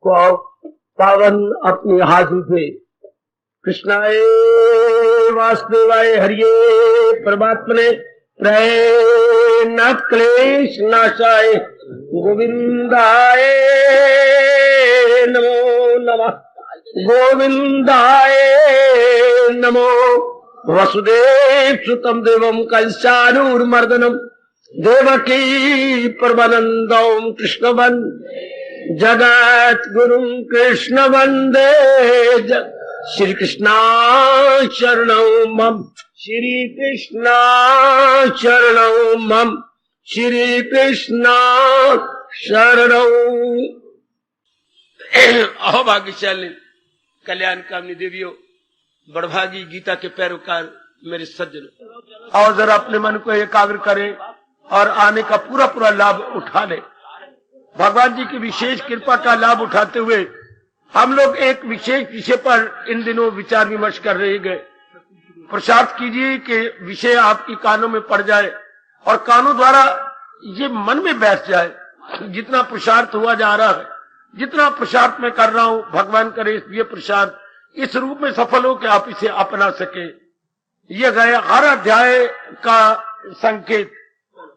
को पावन अपनी हाथ उठे। कृष्णाय वासुदेवाय हरिये परमात्मने प्रेम क्लेश नाशाय गोविंदाय नमो नमः। गोविंदाय नमो। वसुदेव सुतम देवम कंसानूरमर्दनम देवकी परमानंदम कृष्ण वंदे जगत गुरु कृष्ण वंदे श्री कृष्णा शरणौ मम। श्री कृष्णा शरणौ मम। श्री कृष्णा शरणौ। अहो भाग्यशाली कल्याण कामनी देवियों, बड़भागी गीता के पैरोकार मेरे सज्जनों, और जरा अपने मन को एकाग्र करें और आने का पूरा पूरा लाभ उठा ले। भगवान जी की विशेष कृपा का लाभ उठाते हुए हम लोग एक विशेष विषय पर इन दिनों विचार विमर्श कर रहे गए। प्रसाद कीजिए कि विषय आपकी कानों में पड़ जाए और कानों द्वारा ये मन में बैठ जाए। जितना प्रसाद हुआ जा रहा है, जितना प्रसाद मैं कर रहा हूं, भगवान करे ये प्रसाद इस रूप में सफल हो कि आप इसे अपना सके। ये गए हर अध्याय का संकेत,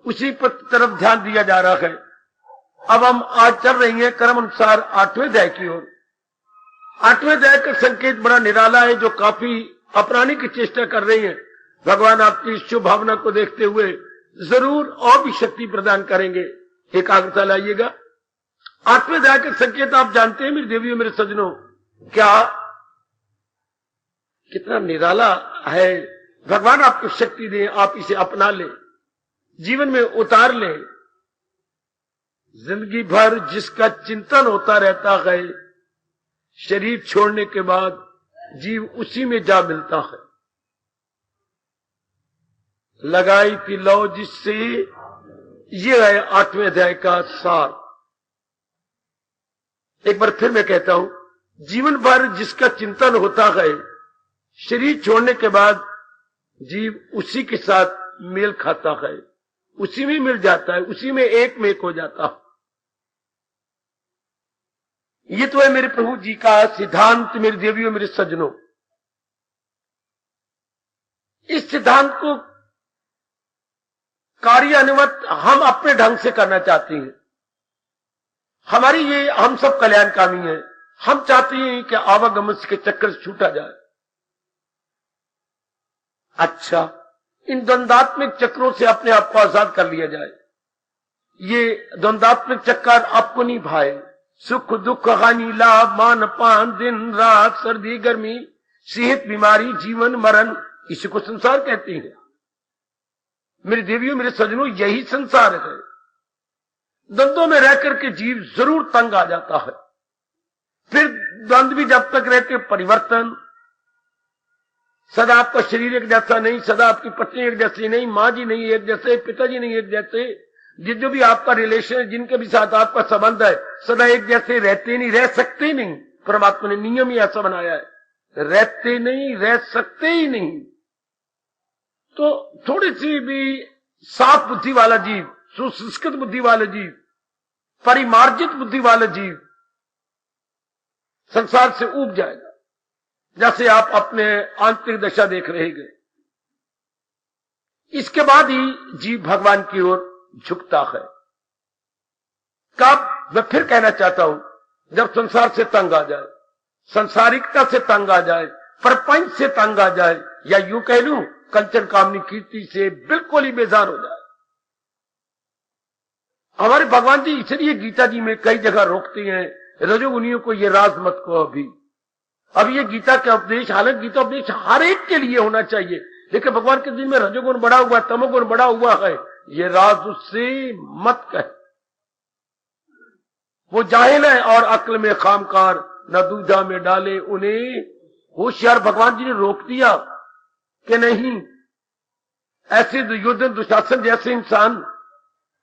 उसी पर तरफ ध्यान दिया जा रहा है। अब हम आज चल रही हैं क्रम अनुसार 8वें अध्याय की ओर। 8वें अध्याय का संकेत बड़ा निराला है, जो काफी अपनाने की चेष्टा कर रही है। भगवान आपकी शुभ भावना को देखते हुए जरूर और भी शक्ति प्रदान करेंगे। एकाग्रता लाइएगा। 8वें अध्याय का संकेत आप जानते हैं मेरी देवियों, मेरे सज्जनों, क्या कितना निराला है। भगवान आपको शक्ति दे, आप इसे अपना ले, जीवन में उतार ले। जिंदगी भर जिसका चिंतन होता रहता है, शरीर छोड़ने के बाद जीव उसी में जा मिलता है। लगाई थी लौ जिससे, ये है 8वें अध्याय का सार। एक बार फिर मैं कहता हूं, जीवन भर जिसका चिंतन होता है, शरीर छोड़ने के बाद जीव उसी के साथ मेल खाता है, उसी में मिल जाता है, उसी में एक हो जाता है। ये तो है मेरे प्रभु जी का सिद्धांत। मेरी देवियों, मेरे सज्जनों, इस सिद्धांत को कार्यान्वित हम अपने ढंग से करना चाहते हैं। हमारी ये हम सब कल्याणकामी है। हम चाहते हैं कि आवागमन के चक्कर से छूटा जाए। अच्छा, इन द्वंद्वात्मक चक्रों से अपने आप को आजाद कर लिया जाए। ये द्वंद्वात्मक चक्कर आपको नहीं भाए। सुख दुख हानि लाभ मान पान दिन रात सर्दी गर्मी सेहत बीमारी जीवन मरण, इसी को संसार कहते हैं। मेरी देवियों, मेरे सज्जनों, यही संसार है। द्वंद्वों में रहकर के जीव जरूर तंग आ जाता है। फिर द्वंद्व भी जब तक रहते, परिवर्तन सदा आपका शरीर एक जैसा नहीं, सदा आपकी पत्नी एक जैसी नहीं, माँ जी नहीं एक जैसे, पिताजी नहीं एक जैसे, जो भी आपका रिलेशन है, जिनके भी साथ आपका संबंध है, सदा एक जैसे रहते नहीं, रह सकते नहीं। परमात्मा ने नियम ही ऐसा बनाया है, रहते नहीं, रह सकते ही नहीं। तो थोड़ी सी भी साफ बुद्धि वाला जीव, सुसंस्कृत बुद्धि वाला जीव, परिमार्जित बुद्धि वाला जीव संसार से ऊब जाएगा। जैसे आप अपने आंतरिक दशा देख रहे गए। इसके बाद ही जीव भगवान की ओर झुकता है। कब? मैं फिर कहना चाहता हूं, जब संसार से तंग आ जाए, संसारिकता से तंग आ जाए, प्रपंच से तंग आ जाए, या यूं कह लूं कंचन कामनी कीर्ति से बिल्कुल ही बेजार हो जाए। हमारे भगवान जी इसलिए गीता जी में कई जगह रोकते हैं रजोगुनियों को, ये राज मत को। अब ये गीता का उपदेश, हालांकि गीता उपदेश हर एक के लिए होना चाहिए, लेकिन भगवान के दिन में रजोगुण बढ़ा हुआ है, तमोगुण बढ़ा हुआ है, ये राज उससे मत कहे। वो जाहिल है और अक्ल में खामकार, न दूधा में डाले उन्हें होशियार। भगवान जी ने रोक दिया कि नहीं, ऐसे दुर्योधन दुशासन जैसे इंसान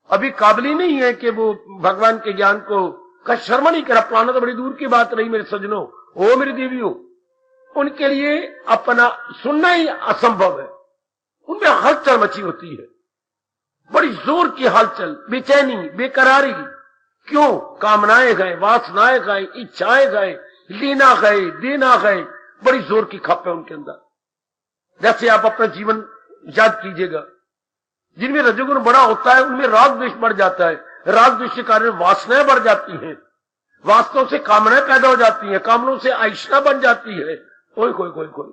अभी काबिल ही नहीं है कि वो भगवान के ज्ञान को शर्मा नहीं करा। पाना तो बड़ी दूर की बात रही मेरे सज्जनों, ओ मेरी देवियों, उनके लिए अपना सुनना ही असंभव है। उनमें हलचल मची होती है, बड़ी जोर की हलचल, बेचैनी, बेकरारी, क्यों? कामनाएं गए, वासनाएं गए, इच्छाएं गए, लेना गए, देना गए, बड़ी जोर की खप है उनके अंदर। जैसे आप अपना जीवन याद कीजिएगा, जिनमें रजोगुण बड़ा होता है उनमें राग द्वेष बढ़ जाता है, राग द्वेष के कारण वासनाएं बढ़ जाती हैं, वास्तव से कामनाएं पैदा हो जाती हैं, कामनों से आइशा बन जाती है। कोई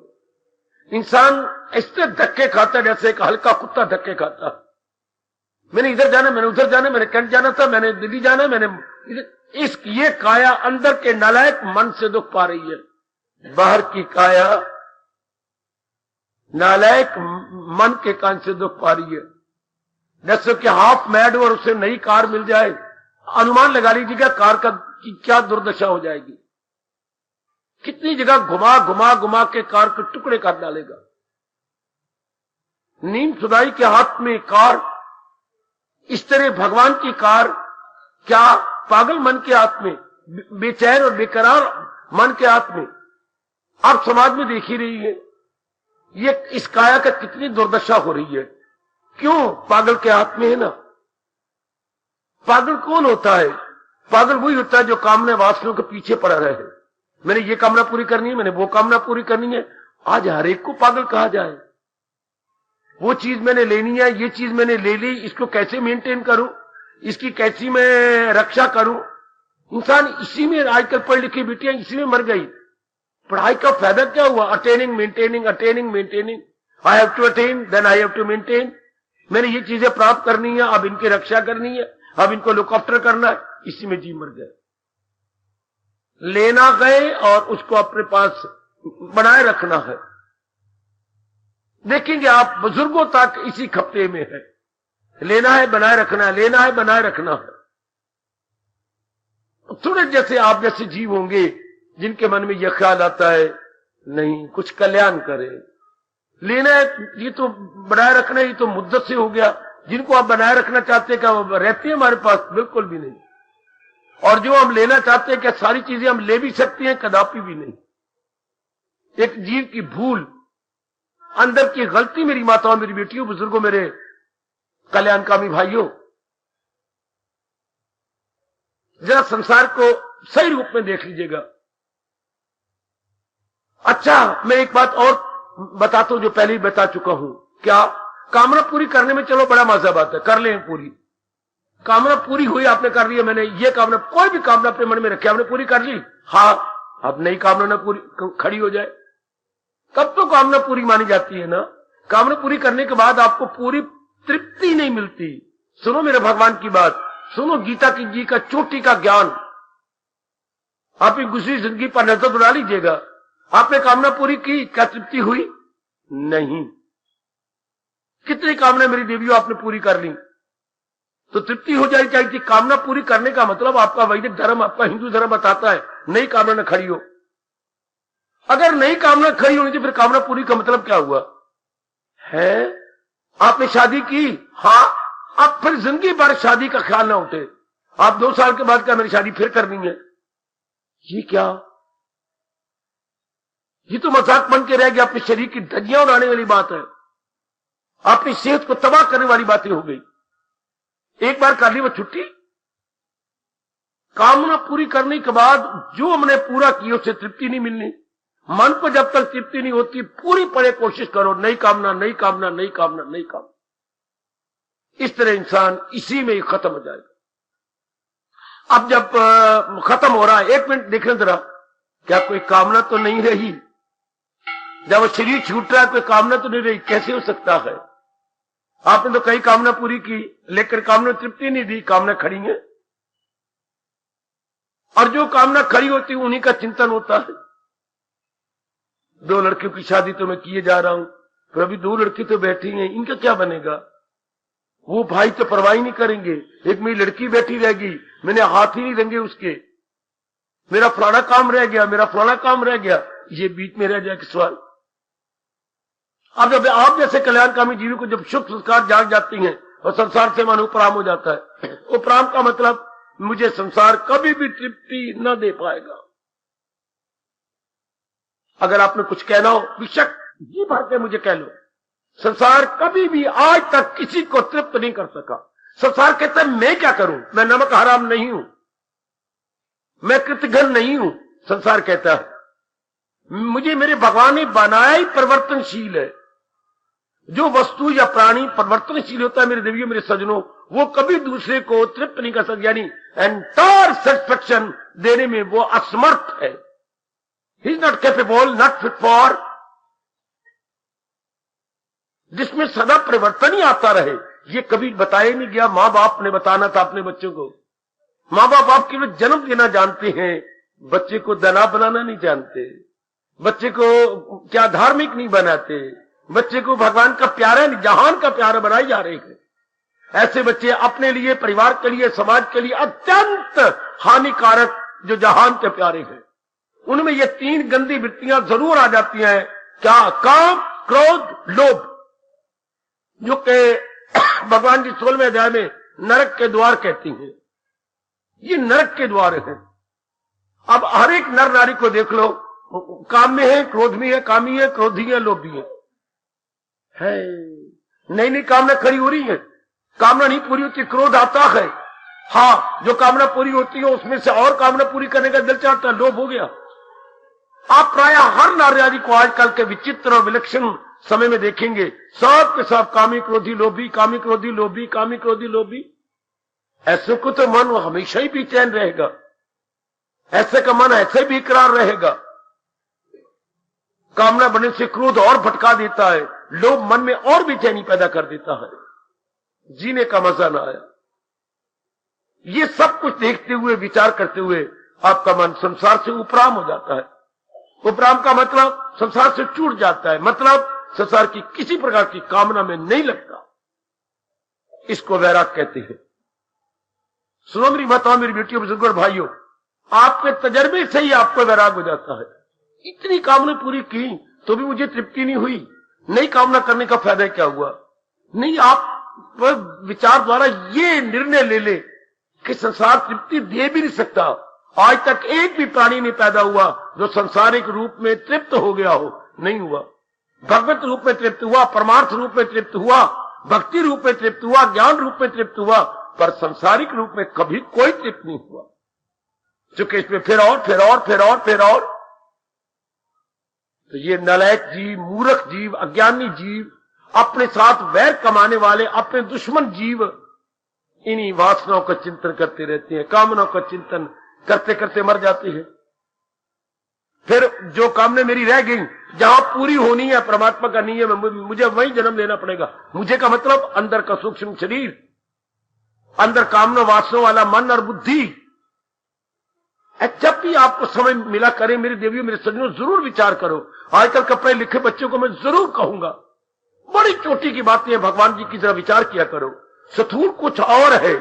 इंसान ऐसे धक्के खाता है जैसे एक हल्का कुत्ता धक्के खाता। मैंने इधर जाना, मैंने उधर जाना, मैंने कैंट जाना था, मैंने दिल्ली जाना, मैंने ये काया अंदर के नालायक मन से दुख पा रही है, बाहर की काया नालायक मन के कान से दुख पा रही है। जैसे कि हाफ मैड और उसे नई कार मिल जाए, अनुमान लगा लीजिएगा कार की क्या दुर्दशा हो जाएगी। कितनी जगह घुमा घुमा घुमा के कार के टुकड़े कर डालेगा। नीम सुदाई के हाथ में कार, इस तरह भगवान की कार क्या पागल मन के हाथ में, बेचैन और बेकरार मन के हाथ में। आप समाज में देख ही रही है ये इस काया का कितनी दुर्दशा हो रही है। क्यों? पागल के हाथ में है ना। पागल कौन होता है? पागल वही होता है जो कामना वासनाओं के पीछे पड़ा रहे। मैंने ये कामना पूरी करनी है, मैंने वो कामना पूरी करनी है। आज हर एक को पागल कहा जाए। वो चीज मैंने लेनी है, ये चीज मैंने ले ली, इसको कैसे मेंटेन करूं, इसकी कैसी मैं रक्षा करूं। इंसान इसी में, आजकल पढ़ लिखी बेटियां इसी में मर गई। पढ़ाई का फायदा क्या हुआ? Attaining maintaining, attaining maintaining. I have to attain, then I have to maintain. मैंने ये चीजें प्राप्त करनी है, अब इनकी रक्षा करनी है, अब इनको लुक आफ्टर करना है, इसी में जी मर गए। लेना गए और उसको अपने पास बनाए रखना है। देखेंगे आप बुजुर्गों तक इसी खपते में है, लेना है बनाए रखना है, लेना है बनाए रखना है। थोड़े जैसे आप जैसे जीव होंगे जिनके मन में यह ख्याल आता है नहीं कुछ कल्याण करे, लेना है, ये तो बनाए रखना, ये तो मुद्दत से हो गया। जिनको आप बनाए रखना चाहते हैं क्या वो रहती है हमारे पास? बिल्कुल भी नहीं। और जो हम लेना चाहते हैं क्या सारी चीजें हम ले भी सकते हैं? कदापि भी नहीं। एक जीव की भूल, अंदर की गलती, मेरी माताओं, मेरी बेटियों, बुजुर्गों, मेरे कल्याणकामी भाइयों, जरा संसार को सही रूप में देख लीजिएगा। अच्छा, मैं एक बात और बताता हूं जो पहले ही बता चुका हूं। क्या? कामना पूरी करने में चलो बड़ा मजा बात है, कर लें पूरी। कामना पूरी हुई, आपने कर लिया, मैंने ये कामना, कोई भी कामना अपने मन में रखी, आपने पूरी कर ली। हाँ, अब नई कामना ना पूरी खड़ी हो जाए, तब तो कामना पूरी मानी जाती है ना। कामना पूरी करने के बाद आपको पूरी तृप्ति नहीं मिलती। सुनो मेरे भगवान की बात, सुनो गीता की जी का चोटी का ज्ञान। आप एक दूसरी जिंदगी पर नजर दौड़ा लीजिएगा। आपने कामना पूरी की, क्या तृप्ति हुई? नहीं। कितनी कामना मेरी देवियों आपने पूरी कर ली तो तृप्ति हो जानी चाहिए थी। कामना पूरी करने का मतलब आपका वैदिक धर्म, आपका हिंदू धर्म बताता है नई कामना न खड़ी हो। अगर नई कामना खड़ी होनी थी फिर कामना पूरी का मतलब क्या हुआ है? आपने शादी की, हाँ, अब फिर जिंदगी भर शादी का ख्याल ना उठे। आप 2 साल के बाद क्या मेरी शादी फिर करनी है? ये क्या? ये तो मजाक बन के रह गया, अपने शरीर की धज्जियां उड़ाने वाली बात है, अपनी सेहत को तबाह करने वाली बातें हो गई। एक बार कर ली वो छुट्टी। कामना पूरी करने के बाद जो हमने पूरा किया उससे तृप्ति नहीं मिलनी। मन को जब तक तृप्ति नहीं होती पूरी पड़े कोशिश करो, नई कामना, नई कामना, नई कामना, नई कामना। इस तरह इंसान इसी में ही खत्म हो जाएगा। अब जब खत्म हो रहा है, 1 मिनट देखें जरा, क्या कोई कामना तो नहीं रही? जब वो शरीर छूट रहा है कोई कामना तो नहीं रही, कैसे हो सकता है? आपने तो कई कामना पूरी की लेकिन कामना तृप्ति नहीं दी, कामना खड़ी है। और जो कामना खड़ी होती है उन्हीं का चिंतन होता है। 2 लड़कियों की शादी तो मैं किए जा रहा हूं, फिर अभी 2 लड़की तो बैठी हैं, इनका क्या बनेगा? वो भाई तो परवाह नहीं करेंगे, एक मेरी लड़की बैठी रहेगी, मैंने हाथ ही नहीं रंगे उसके, मेरा फलाना काम रह गया, मेरा फलाना काम रह गया, ये बीच में रह जाए सवाल। अब जब आप जैसे कल्याणकामी जीवों को जब शुभ संस्कार जाग जाती हैं और संसार से मन उपराम हो जाता है, उपराम का मतलब मुझे संसार कभी भी तृप्ति न दे पाएगा। अगर आपने कुछ कहना हो बेशक जी भर के मुझे कह लो, संसार कभी भी आज तक किसी को तृप्त नहीं कर सका। संसार कहता है मैं क्या करूं, मैं नमक हराम नहीं हूं, मैं कृतघ्न नहीं हूं, संसार कहता है। मुझे मेरे भगवान ने बनाया ही परिवर्तनशील है। जो वस्तु या प्राणी परिवर्तनशील होता है मेरे देवियों, मेरे सज्जनों, वो कभी दूसरे को तृप्त नहीं कर सकता, यानी एंटायर सेटिस्फैक्शन देने में वो असमर्थ है। He is not capable, not fit for, जिसमें सदा परिवर्तन ही आता रहे। ये कभी बताया नहीं गया। मां बाप ने बताना था अपने बच्चों को। मां बाप आपके लिए जन्म देना जानते हैं, बच्चे को दना बनाना नहीं जानते, बच्चे को क्या धार्मिक नहीं बनाते, बच्चे को भगवान का प्यारा नहीं, जहान का प्यारा बनाए जा रहे हैं। ऐसे बच्चे अपने लिए, परिवार के लिए, समाज के लिए अत्यंत हानिकारक जो जहान के प्यारे हैं। उनमें ये 3 गंदी वृत्तियां जरूर आ जाती हैं। क्या? काम, क्रोध, लोभ, जो कि भगवान जी 16वें अध्याय में नरक के द्वार कहती हैं। ये नरक के द्वार हैं। अब हर एक नर नारी को देख लो, काम में है, क्रोध में है, कामी है, क्रोधी है, लोभी है। नई नई कामना खड़ी हो रही है, कामना नहीं पूरी होती, क्रोध आता है। हाँ, जो कामना पूरी होती है उसमें से और कामना पूरी करने का दिल चाहता है, लोभ हो गया। आप प्राय हर नारी को आजकल के विचित्र और विलक्षण समय में देखेंगे, सब के सब कामी क्रोधी लोभी, कामी क्रोधी लोभी, कामी क्रोधी लोभी। ऐसे को तो मन हमेशा ही बेचैन रहेगा, ऐसे का मन ऐसे भी इकरार रहेगा। कामना बनने से क्रोध और भटका देता है, लोभ मन में और बेचैनी पैदा कर देता है, जीने का मजा ना आया। ये सब कुछ देखते हुए, विचार करते हुए आपका मन संसार से उपराम हो जाता है। उपराम का मतलब संसार से छूट जाता है, मतलब संसार की किसी प्रकार की कामना में नहीं लगता। इसको वैराग कहते हैं। सुनो मेरी माताओं, मेरी बेटियों, बुजुर्गों और भाइयों, आपके तजर्बे से ही आपको वैराग हो जाता है। इतनी कामना पूरी की तो भी मुझे तृप्ति नहीं हुई, नई कामना करने का फायदा क्या हुआ? नहीं, आप विचार द्वारा ये निर्णय ले ले कि संसार तृप्ति दे भी नहीं सकता। आज तक एक भी प्राणी नहीं पैदा हुआ जो संसारिक रूप में तृप्त हो गया हो, नहीं हुआ। भगवत रूप में तृप्त हुआ, परमार्थ रूप में तृप्त हुआ, भक्ति रूप में तृप्त हुआ, ज्ञान रूप में तृप्त हुआ, पर संसारिक रूप में कभी कोई तृप्त नहीं हुआ। चूंकि इसमें फिर और फिर और फिर और फिर और, तो ये नालायक जीव, मूर्ख जीव, अज्ञानी जीव, अपने साथ वैर कमाने वाले अपने दुश्मन जीव इन्हीं वासनाओं का चिंतन करते रहते हैं, कामनाओं का चिंतन करते करते मर जाते हैं। फिर जो कामना मेरी रह गई, जहां पूरी होनी है परमात्मा का नियम है, मुझे वहीं जन्म लेना पड़ेगा। मुझे का मतलब अंदर का सूक्ष्म शरीर, अंदर कामना वासनाओं वाला मन और बुद्धि। जब भी आपको समय मिला करें मेरे देवियों, मेरे सज्जनों, जरूर विचार करो। आजकल के पढ़े लिखे बच्चों को मैं जरूर कहूंगा, बड़ी चोटी की बातें हैं भगवान जी की, जरा विचार किया करो। स्थूल कुछ और है,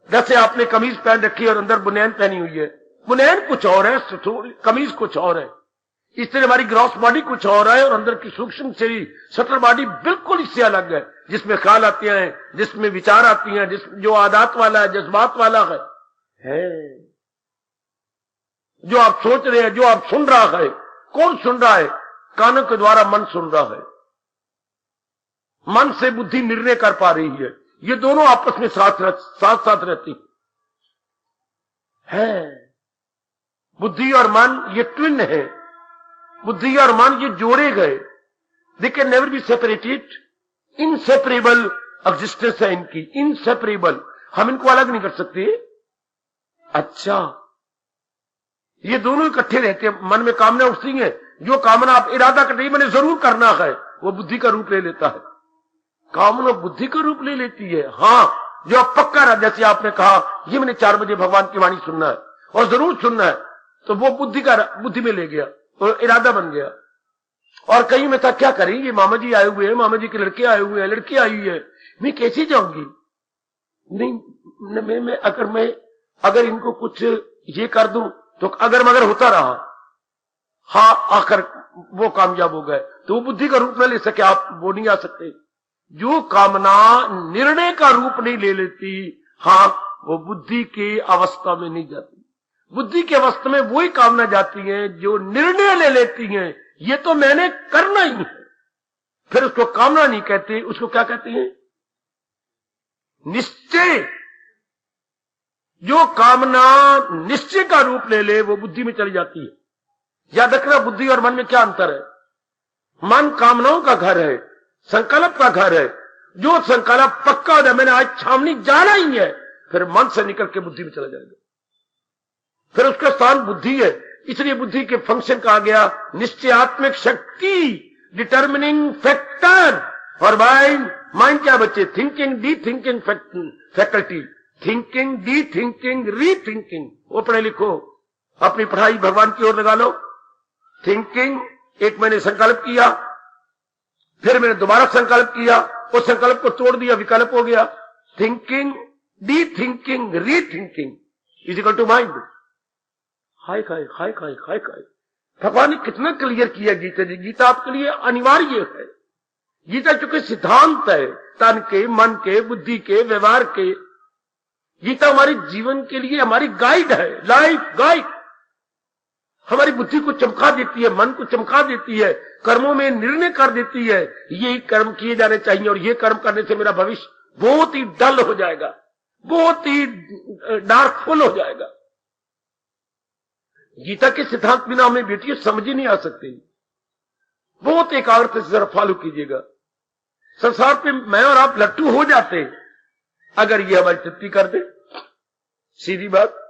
जैसे आपने कमीज पहन रखी और अंदर बुनियान पहनी हुई है, बुनियान कुछ और है, स्थूल कमीज कुछ और है। इस तरह हमारी ग्रॉस बॉडी कुछ और है और अंदर की सूक्ष्म शरीर सटल बॉडी बिल्कुल इससे अलग है, जिसमें ख्याल आते हैं, जिसमें विचार आती हैं, जो आदत वाला है, जज्बात वाला है। जो आप सोच रहे हैं, जो आप सुन रहा है, कौन सुन रहा है? कानों के द्वारा मन सुन रहा है। मन से बुद्धि निर्णय कर पा रही है। ये दोनों आपस में साथ साथ रहती है। बुद्धि और मन ये ट्विन है, बुद्धि और मन ये जोड़े गए, they can never be separated. Inseparable existence है इनकी, इनसेपरेबल, हम इनको अलग नहीं कर सकते। अच्छा, ये दोनों इकट्ठे रहते हैं। मन में कामना उठती है, जो कामना आप इरादा करते हैं मैंने जरूर करना है, वो बुद्धि का रूप ले लेता है। कामना बुद्धि का रूप ले लेती है। हाँ, जो आप पक्का रहा, जैसे आपने कहा ये मैंने 4 बजे भगवान की वाणी सुनना है और जरूर सुनना है, तो वो बुद्धि में ले गया और इरादा बन गया। और कहीं में था क्या करेंगे, मामा जी आए हुए हैं, मामा जी के लड़के आए हुए हैं, लड़की आई हुई है, मैं कैसे जाऊंगी? नहीं, मैं अगर इनको कुछ ये कर दूं तो अगर मगर होता रहा, हाँ आकर वो कामयाब हो गए, तो वो बुद्धि का रूप न ले सके, आप वो नहीं आ सकते। जो कामना निर्णय का रूप नहीं ले लेती, हाँ वो बुद्धि की अवस्था में नहीं जाती। बुद्धि की अवस्था में वही कामना जाती है जो निर्णय ले लेती हैं, ये तो मैंने करना ही है। फिर उसको कामना नहीं कहते, उसको क्या कहते हैं? निश्चय। जो कामना निश्चय का रूप ले ले वो बुद्धि में चली जाती है। याद रखना, बुद्धि और मन में क्या अंतर है। मन कामनाओं का घर है, संकल्प का घर है। जो संकल्प पक्का हो जाए, मैंने आज छावनी जाना ही है, फिर मन से निकल के बुद्धि में चला जाएगा, फिर उसका स्थान बुद्धि है। इसलिए बुद्धि के फंक्शन कहा गया निश्चयात्मक शक्ति, डिटर्मिनिंग फैक्टर। और माइंड क्या बच्चे, thinking, D thinking faculty, thinking, D thinking, री थिंकिंग। वो पढ़े लिखो, अपनी पढ़ाई भगवान की ओर लगा लो। थिंकिंग, एक मैंने संकल्प किया, फिर मैंने दोबारा संकल्प किया, उस संकल्प को तोड़ दिया, विकल्प हो गया। Thinking, D thinking, rethinking is equal to mind. हाय खाए, हाय खाए, हाय खाए। भगवान ने कितना क्लियर किया गीता जी। गीता आपके लिए अनिवार्य है। गीता चूंकि सिद्धांत है, तन के, मन के, बुद्धि के, व्यवहार के। गीता हमारे जीवन के लिए हमारी गाइड है, लाइफ गाइड। हमारी बुद्धि को चमका देती है, मन को चमका देती है, कर्मों में निर्णय कर देती है, ये कर्म किए जाने चाहिए और ये कर्म करने से मेरा भविष्य बहुत ही डल हो जाएगा, बहुत ही डार्कफुल हो जाएगा। गीता के सिद्धांत बिना हमें बेटियों समझ ही नहीं आ सकती। बहुत एकाग्रता से जरा फॉलो कीजिएगा। संसार पे मैं और आप लट्टू हो जाते अगर ये हमारी तृप्ति कर दे। सीधी बात,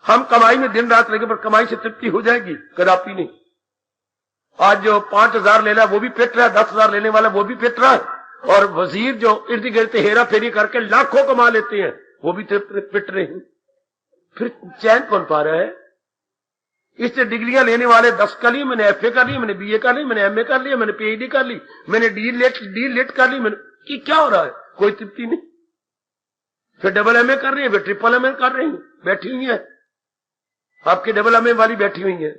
हम कमाई में दिन रात लगे पर कमाई से तृप्ति हो जाएगी? कदापि नहीं। आज जो 5,000 ले रहा है वो भी पिट रहा है, 10,000 लेने वाला वो भी पिट रहा है, और वजीर जो इर्द गिर्द हेरा फेरी करके लाखों कमा लेते हैं वो भी पिट रहे हैं। फिर चैन कौन पा रहा है? इससे डिग्रियां लेने वाले 10 कर ली, मैंने FA कर ली, मैंने BA कर ली, मैंने MA कर लिया, मैंने PhD कर ली, मैंने डी लेट कर ली, मैंने कि क्या हो रहा है? कोई तृप्ति नहीं। फिर डबल MA कर रही है, फिर ट्रिपल MA कर रही है, बैठी हुई है। आपके डबल MA वाली बैठी हुई है,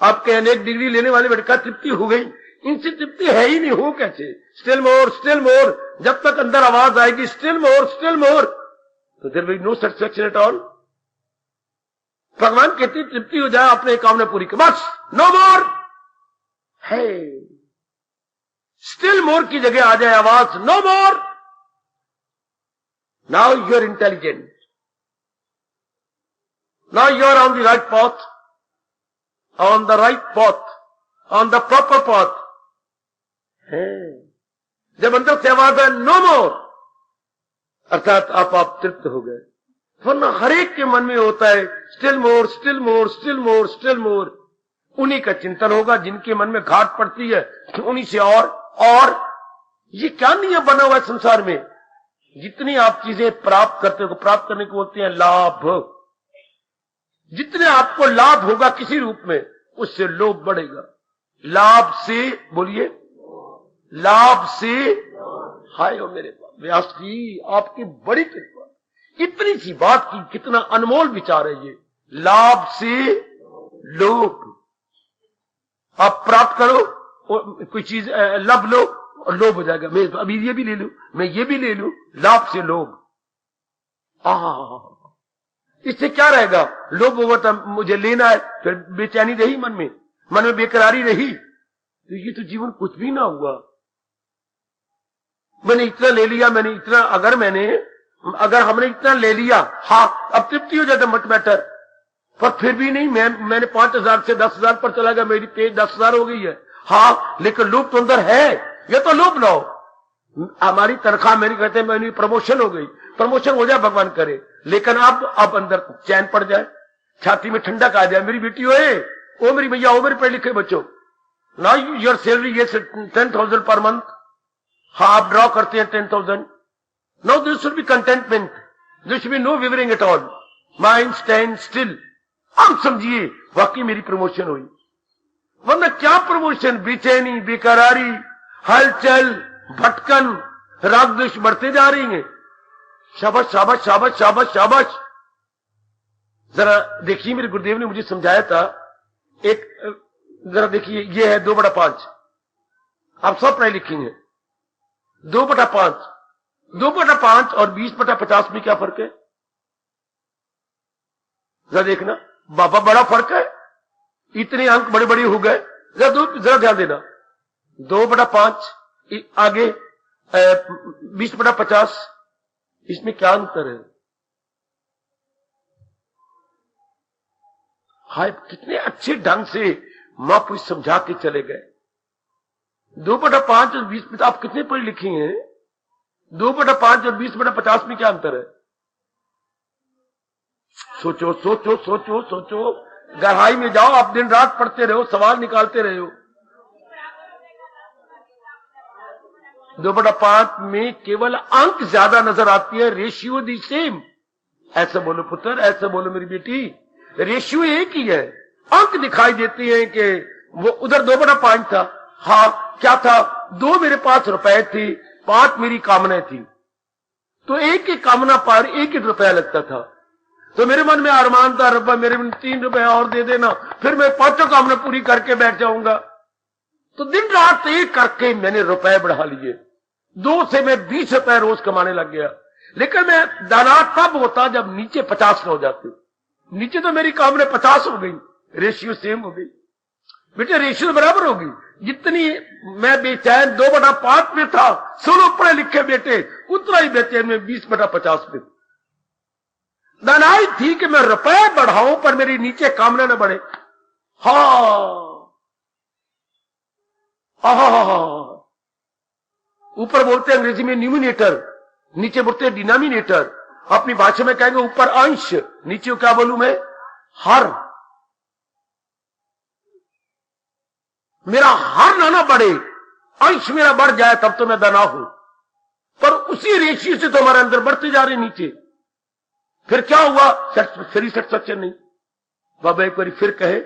आपके अनेक डिग्री लेने वाले बेटा तृप्ति हो गई। इनसे तृप्ति है ही नहीं, हो कैसे? स्टिल मोर, स्टिल मोर। जब तक अंदर आवाज आएगी स्टिल मोर, स्टिल मोर, तो there will be no satisfaction at all. भगवान कहती तृप्ति हो जाए, अपने कामना पूरी कर, बस नो मोर है। स्टिल मोर की जगह आ जाए आवाज no more. Now you are intelligent, now you are on the right path, on the right path, on the proper path है। जब अंदर से आवाज है नो मोर, अर्थात आप तृप्त हो गए। वरना हर एक के मन में होता है स्टिल मोर, स्टिल मोर, स्टिल मोर, स्टिल मोर। उन्हीं का चिंतन होगा जिनके मन में घाट पड़ती है, उन्हीं से और ये क्या नियम बना हुआ है संसार में? जितनी आप चीजें प्राप्त करते हो, प्राप्त करने को बोलते हैं लाभ। जितने आपको लाभ होगा किसी रूप में, उससे लोभ बढ़ेगा। लाभ से, बोलिए, लाभ से। हाय हो मेरे व्यास जी, आपकी बड़ी कृपा। इतनी सी बात की कितना अनमोल विचार है ये। लाभ से लोभ। आप प्राप्त करो कोई चीज, लाभ लो और लोभ हो जाएगा। मैं अभी ये भी ले लूं, मैं ये भी ले लूं, लाभ से लोभ। इससे क्या रहेगा? लोभ होगा तो मुझे लेना है, फिर बेचैनी रही मन में बेकरारी रही, तो ये तो जीवन कुछ भी ना हुआ। मैंने इतना ले लिया, मैंने इतना, अगर हमने इतना ले लिया, हाँ अब तृप्ति हो जाता, मच बेटर। पर फिर भी नहीं, मैंने 5,000 से 10,000 पर चला गया, मेरी तेज 10,000 हो गई है, हाँ, लेकिन लोभ तो अंदर है। ये तो लोभ लो। हमारी तनख्वाह मेरी कहते हैं मेरी प्रमोशन हो गई, प्रमोशन हो जाए भगवान करे, लेकिन अब अंदर चैन पड़ जाए, छाती में ठंडक आ जाए। मेरी बेटी ओ मेरी भैया, ओ मेरे पढ़े लिखे बच्चों, ना योर सैलरी ये 10,000 पर मंथ, हाँ आप ड्रॉ करते हैं 10,000। Now there should be contentment. There should be no wavering at all. Mind stand still. आप समझिए वाकई मेरी प्रमोशन हुई। वरना क्या प्रमोशन? बेचैनी, बेकरारी, हलचल, भटकन, राग द्वेष बढ़ते जा रही हैं। शाबाश शाबाश शाबाश शाबाश शाबाश। जरा देखिए, मेरे गुरुदेव ने मुझे समझाया था, एक जरा देखिए, ये है 2/5। आप सब पढ़े लिखे हैं। 2/5, 2/5 और 20/50 में क्या फर्क है? जरा देखना बाबा, बड़ा फर्क है। इतने अंक बड़े बड़े हो गए। जरा ध्यान देना। 2/5 आगे 20/50, इसमें क्या अंतर है? हाय, कितने अच्छे ढंग से महापुरुष समझा के चले गए। 2/5 और 20 आप कितने पढ़ी लिखी हैं? 2/5 और 20/50 में क्या अंतर है? सोचो सोचो सोचो सोचो, गहराई में जाओ। आप दिन रात पढ़ते रहो, सवाल निकालते रहो। 2/5 में केवल अंक ज्यादा नजर आती है, रेशियो दी सेम। ऐसा बोलो पुत्र, ऐसा बोलो मेरी बेटी, रेशियो एक ही है। अंक दिखाई देते हैं कि वो उधर 2/5 था। हाँ, क्या था? 2 मेरे पास रुपए थी, 5 मेरी कामना थी, तो एक एक कामना पर 1 रुपया लगता था। तो मेरे मन में अरमान था, रब्बा मेरे में 3 रुपए और दे देना, फिर मैं 5 कामना पूरी करके बैठ जाऊंगा। तो दिन रात एक करके मैंने रुपए बढ़ा लिए। 2 से मैं 20 रुपए रोज कमाने लग गया। लेकिन मैं दाना तब होता जब नीचे 50 हो जाते। नीचे तो मेरी कामना 50 हो गई, रेशियो सेम हो गई। बेटे रेशियो बराबर होगी। जितनी मैं बेचैन 2/5 में था, सुनो पढ़े लिखे बेटे, उतना ही बेचैन में 20/50 में। दानाई थी कि मैं रुपए बढ़ाऊं पर मेरी नीचे कामना न बढ़े। ऊपर बोलते हैं अंग्रेजी में न्यूमिनेटर, नीचे बोलते हैं डिनोमिनेटर। अपनी भाषा में कहेंगे ऊपर अंश, नीचे क्या बोलूं मैं? हर। मेरा हर ना बढ़े, अंश मेरा बढ़ जाए तब तो मैं दाना हूं। पर उसी रेशियो से तो हमारे अंदर बढ़ते जा रहे नीचे। फिर क्या हुआ? सेटिस्फेक्शन नहीं। बाबा एक बार फिर कहे,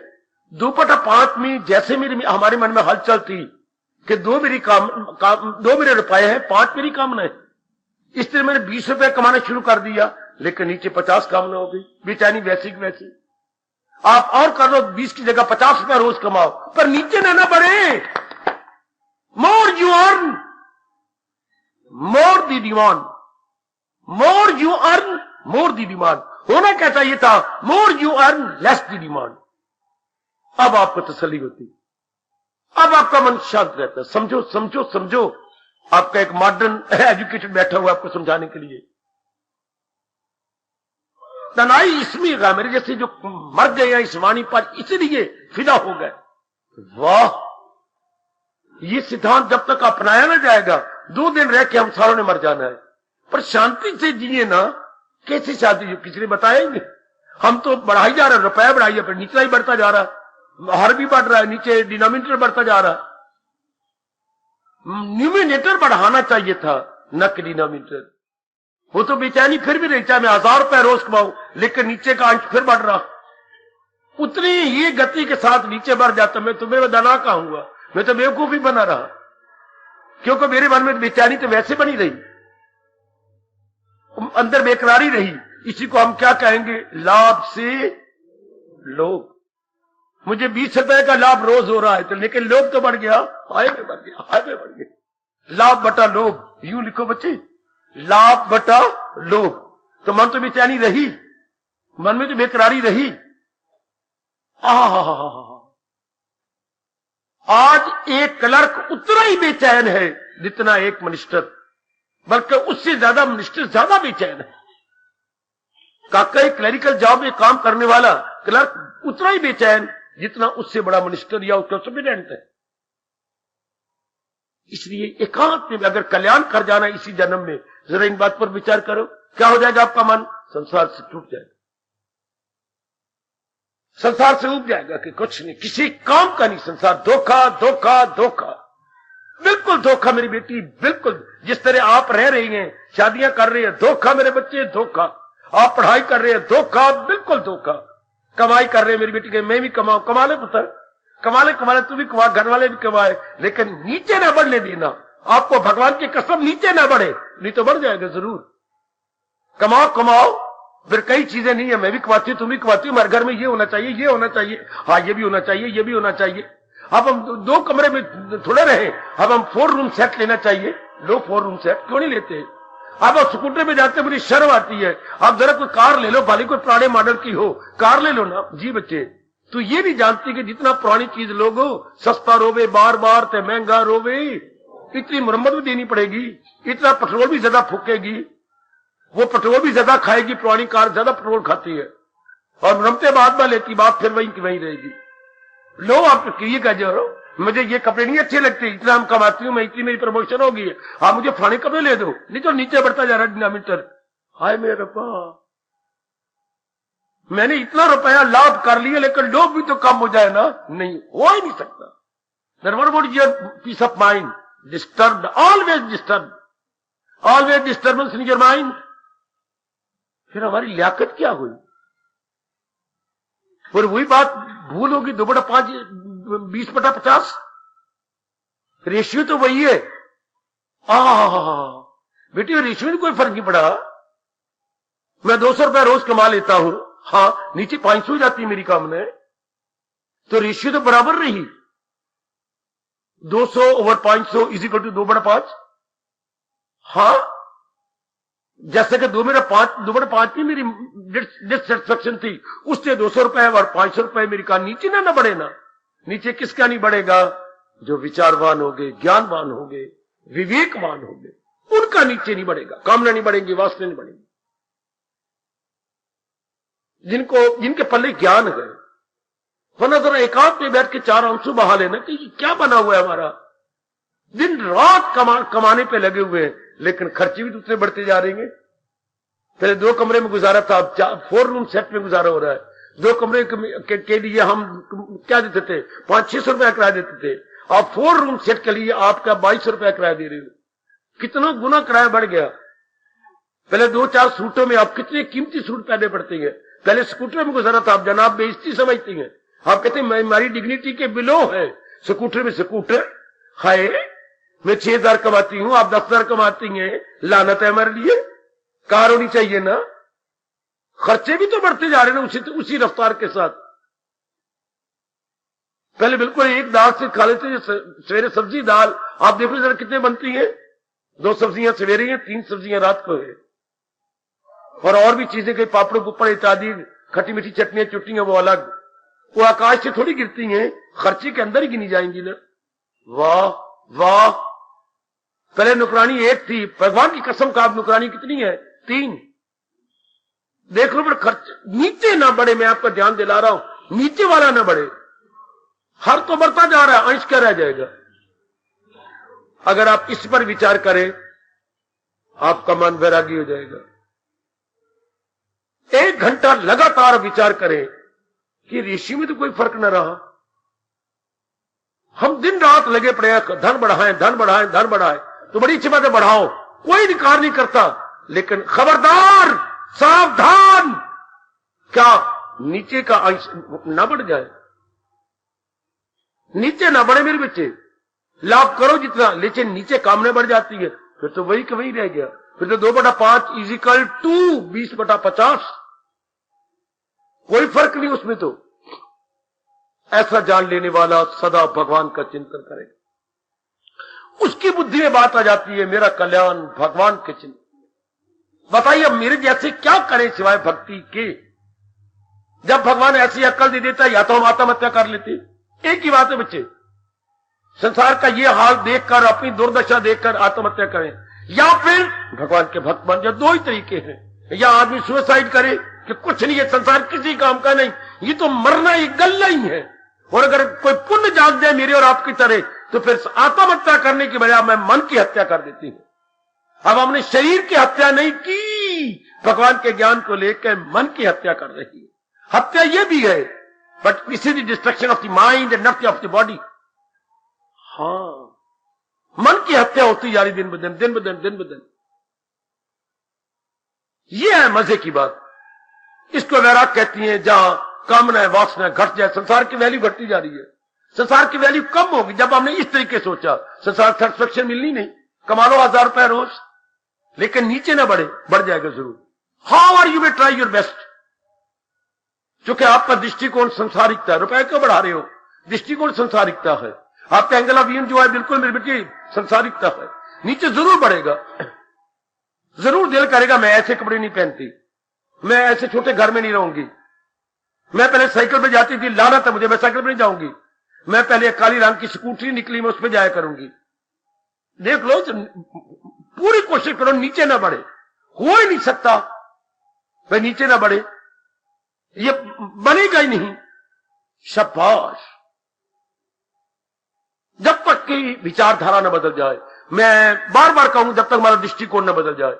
2/5 में जैसे हमारे मन में हलचल थी कि 2 मेरे रुपए हैं, 5 मेरी कामना है। इस तरह मैंने 20 रुपए कमाना शुरू कर दिया, लेकिन नीचे 50 कामना हो गई। बेचैनी वैसी की वैसी। आप और कर लो, 20 की जगह 50 रुपया रोज कमाओ, पर नीचे ना बढ़े। More you earn, more the demand. More you earn, more the demand. होना क्या चाहिए था? More you earn, less the demand. अब आपको तसल्ली होती, अब आपका मन शांत रहता है। समझो समझो समझो, आपका एक मॉडर्न एजुकेटेड बैठा हुआ आपको समझाने के लिए। तनाई इसमें गा, मेरे जैसे जो मर गए हैं इस वाणी पर, इसलिए फिदा हो गए। वाह, ये सिद्धांत जब तक अपनाया ना जाएगा, 2 दिन रह के हम सारों ने मर जाना है। पर शांति से जिए ना। कैसी शांति? जो किसी ने बताएंगे। हम तो बढ़ाई जा रहे हैं, रुपया बढ़ाइए, पर निचला ही बढ़ता जा रहा है, हर भी बढ़ रहा है, नीचे डिनोमिनेटर बढ़ता जा रहा है। न्यूमिनेटर बढ़ाना चाहिए था, न कि डिनोमिनेटर। वो तो बेचैनी फिर भी नहीं, चाहे मैं 1000 रुपए रोज कमाऊं, लेकिन नीचे का अंश फिर बढ़ रहा। उतनी ही गति के साथ नीचे बढ़ जाता। मैं तुम्हें दाना कहूंगा, मैं तो बेवकूफी बना रहा, क्योंकि मेरे मन में बेचैनी तो वैसे बनी रही, अंदर बेकरारी रही। इसी को हम क्या कहेंगे? लाभ से लोभ। मुझे 20 रुपए का लाभ रोज हो रहा है, तो लेकिन लोभ तो बढ़ गया, हाय में बढ़ गया, हाय में बढ़ गया। लाभ बटा लोभ, यूं लिखो बच्चे, लाभ बटा लोभ। तो मन तो बेचैनी रही, मन में तो बेकरारी रही। आज एक क्लर्क उतना ही बेचैन है जितना एक मिनिस्टर, बल्कि उससे ज्यादा मिनिस्टर ज्यादा बेचैन है। काकई क्लरिकल जॉब में काम करने वाला क्लर्क उतना ही बेचैन जितना उससे बड़ा मिनिस्टर या उसका सुप्रिटेंडेंट है। इसलिए एकांत में अगर कल्याण कर जाना इसी जन्म में, जरा इन बात पर विचार करो, क्या हो जाएगा आपका मन? संसार से टूट जाएगा, संसार से उब जाएगा कि कुछ नहीं, किसी काम का नहीं संसार। धोखा धोखा धोखा, बिल्कुल धोखा मेरी बेटी, बिल्कुल। जिस तरह आप रह रही हैं, शादियां कर रही हैं, धोखा मेरे बच्चे, धोखा। आप पढ़ाई कर रहे हैं, धोखा, बिल्कुल धोखा। कमाई कर रहे हैं मेरी बेटी के, मैं भी कमाऊं, कमा ले पुत्र, कमा ले तू भी कमा, घर वाले भी कमाए, लेकिन नीचे ना बढ़ने देना। आपको भगवान की कसम नीचे ना बढ़े, नहीं तो बढ़ जाएगा जरूर। कमाओ कमाओ, फिर कई चीजें नहीं है, मैं भी कमाती हूं, तुम भी कमाती हूं, हमारे घर में ये होना चाहिए, ये होना चाहिए, हाँ ये भी होना चाहिए, ये भी होना चाहिए। अब हम 2 कमरे में थोड़े रहे, अब हम 4 रूम सेट लेना चाहिए। लो 4 रूम सेट क्यों नहीं लेते? अब आप स्कूटर पे जाते मुझे शर्म आती है। आप जरा कोई कार ले लो, भले कोई पुराने मॉडल की हो, कार ले लो ना जी बच्चे। तो ये नहीं जानती कि जितना पुरानी चीज लोगो सस्ता रोवे, बार बार ते महंगा रोवे, इतनी मुरम्मत भी देनी पड़ेगी, इतना पेट्रोल भी ज्यादा फूकेगी। वो पेट्रोल भी ज्यादा खाएगी, पुरानी कार ज्यादा पेट्रोल खाती है और मरम्मतें बाद में लेती, बात फिर वहीं की वहीं रहेगी। लो आप ये कह जो मुझे ये कपड़े नहीं अच्छे लगते, इतना हम कमाती हूँ मैं, इतनी मेरी प्रमोशन हो गई है, आप मुझे फलाने कपड़े ले दो, नहीं तो नीचे बढ़ता जा रहा है डिनोमिनेटर। हाय मेरे रब्बा, मैंने इतना रुपया लाभ कर लिया लेकिन लोभ भी तो कम हो जाए ना, नहीं हो ही नहीं सकता। Then what about your peace of mind? Disturbed, always disturbed, always disturbance in your mind. फिर हमारी लियाकत क्या हुई? और वही बात भूल होगी 2/5 20/50 रेशियो तो वही है। बेटी रेशियो में कोई फर्क नहीं पड़ा। मैं 200 रुपया रोज कमा लेता हूं, हाँ नीचे 500 हो जाती है मेरी काम में, तो रेशियो तो बराबर रही। 200/500 = 2/5। हाँ जैसे कि 2/5 की मेरी डिससेटिस्फेक्शन थी, उससे 200 रुपए और 500 रुपए मेरी का नीचे ना बढ़े ना। नीचे किसका नहीं बढ़ेगा? जो विचारवान हो गए, ज्ञानवान हो गए, विवेकवान हो गए, उनका नीचे नहीं बढ़ेगा। कामना नहीं बढ़ेंगी, वासना नहीं बढ़ेंगी। जिनके पल्ले ज्ञान है, वरना जरा एकांत में बैठ के 4 आंसू बहा लेना कि क्या बना हुआ है हमारा। दिन रात कमाने पे लगे हुए हैं, लेकिन खर्चे भी तो उतने बढ़ते जा रहे हैं। पहले 2 कमरे में गुजारा था, अब 4 रूम सेट में गुजारा हो रहा है। 2 कमरे के लिए हम क्या देते थे? 500-600 रुपया किराया देते थे। आप 4 रूम सेट के लिए आपका 2200 रुपया किराया दे रहे हो। कितना गुना किराया बढ़ गया। पहले 2-4 सूटों में आप कितने कीमती सूट पहने पड़ते हैं। पहले स्कूटर में गुजारा था, आप जनाब बेइज्जती समझती हैं। आप कहते हैं हमारी डिग्निटी के बिलो है। स्कूटर में स्कूटर हाय, मैं 6000 कमाती हूं, आप 10,000 कमाती हैं, लानत है हमारे लिए। कार होनी चाहिए ना। खर्चे भी तो बढ़ते जा रहे हैं उसी रफ्तार के साथ। पहले बिल्कुल एक दाल से खा लेते, सवेरे सब्जी दाल, आप देखो जरा कितने बनती हैं। 2 सब्जियां सवेरे हैं, 3 सब्जियां रात को है, और भी चीजें, कई पापड़ पुपड़ इत्यादि, खट्टी मीठी चटनियां चुट्टियां वो अलग, वो आकाश से थोड़ी गिरती हैं, खर्चे के अंदर ही गिनी जाएंगी ना। वाह वाह, पहले नुकरानी 1 थी, भगवान की कसम का अब नुकरानी कितनी है? 3। देख लो, पर खर्च नीचे ना बढ़े, मैं आपका ध्यान दिला रहा हूं, नीचे वाला ना बढ़े। हर तो बढ़ता जा रहा है, अंश क्या रह जाएगा? अगर आप इस पर विचार करें, आपका मन वैरागी हो जाएगा। 1 घंटा लगातार विचार करें कि ऋषि में तो कोई फर्क न रहा। हम दिन रात लगे पड़े हैं, धन बढ़ाएं धन बढ़ाएं धन बढ़ाएं, तो बड़ी अच्छी बात है, बढ़ाओ, कोई इनकार नहीं करता, लेकिन खबरदार, सावधान, क्या नीचे का अंश ना बढ़ जाए। नीचे ना बढ़े मेरे बच्चे। लाभ करो जितना, लेकिन नीचे कामने बढ़ जाती है, फिर तो वही का वही रह गया। फिर तो 2/5 = 20/50, कोई फर्क नहीं उसमें। तो ऐसा जान लेने वाला सदा भगवान का चिंतन करेगा, उसकी बुद्धि में बात आ जाती है, मेरा कल्याण भगवान के चिंतन। बताइए अब मेरे जैसे क्या करें सिवाय भक्ति के? जब भगवान ऐसी अक्ल दे देता है, या तो हम आत्महत्या कर लेते। एक ही बात है बच्चे, संसार का ये हाल देखकर, अपनी दुर्दशा देखकर आत्महत्या करें, या फिर भगवान के भक्त बन जाए। 2 ही तरीके हैं। या आदमी सुसाइड करे कि कुछ नहीं है, संसार किसी काम का नहीं, ये तो मरना एक गल्ला ही है। और अगर कोई पुण्य जाग जाए मेरे और आपकी तरह, तो फिर आत्महत्या करने की बजाय मैं मन की हत्या कर देती हूं। अब हमने शरीर की हत्या नहीं की, भगवान के ज्ञान को लेकर मन की हत्या कर रही है। हत्या यह भी है, but this is the destruction of the mind and not of the body. हाँ, मन की हत्या होती जा रही दिन ब दिन, दिन ब दिन, दिन ब दिन। यह है मजे की बात। इसको वैराग कहती हैं, जहां कामना वासना घट जाए, संसार की वैल्यू घटती जा रही है। संसार की वैल्यू कम होगी जब हमने इस तरीके सोचा। संसार सेटिस्फेक्शन मिलनी नहीं, कमा लो 1000 रुपए रोज, लेकिन नीचे ना बढ़े, बढ़ जाएगा जरूर। How are you may try your best. क्योंकि आपका दृष्टिकोण संसारिकता है। रुपए क्यों बढ़ा रहे हो? दृष्टिकोण संसारिकता है। आपका एंगल ऑफ व्यू जो है बिल्कुल मेरे बेटी संसारिकता है। नीचे जरूर बढ़ेगा, जरूर दिल करेगा मैं ऐसे कपड़े नहीं पहनती, मैं ऐसे छोटे घर में नहीं रहूंगी, मैं पहले साइकिल पे जाती थी, लानत है मुझे, मैं साइकिल पे नहीं जाऊंगी, मैं पहले काली रंग की स्कूटरी निकली, मैं उस पर जाया करूंगी। देख लो, पूरी कोशिश करो नीचे ना बढ़े। हो ही नहीं सकता, वह नीचे ना बढ़े, ये बनेगा ही नहीं। शाबाश। जब तक कि विचारधारा न बदल जाए, मैं बार बार कहूं, जब तक हमारा दृष्टिकोण न बदल जाए।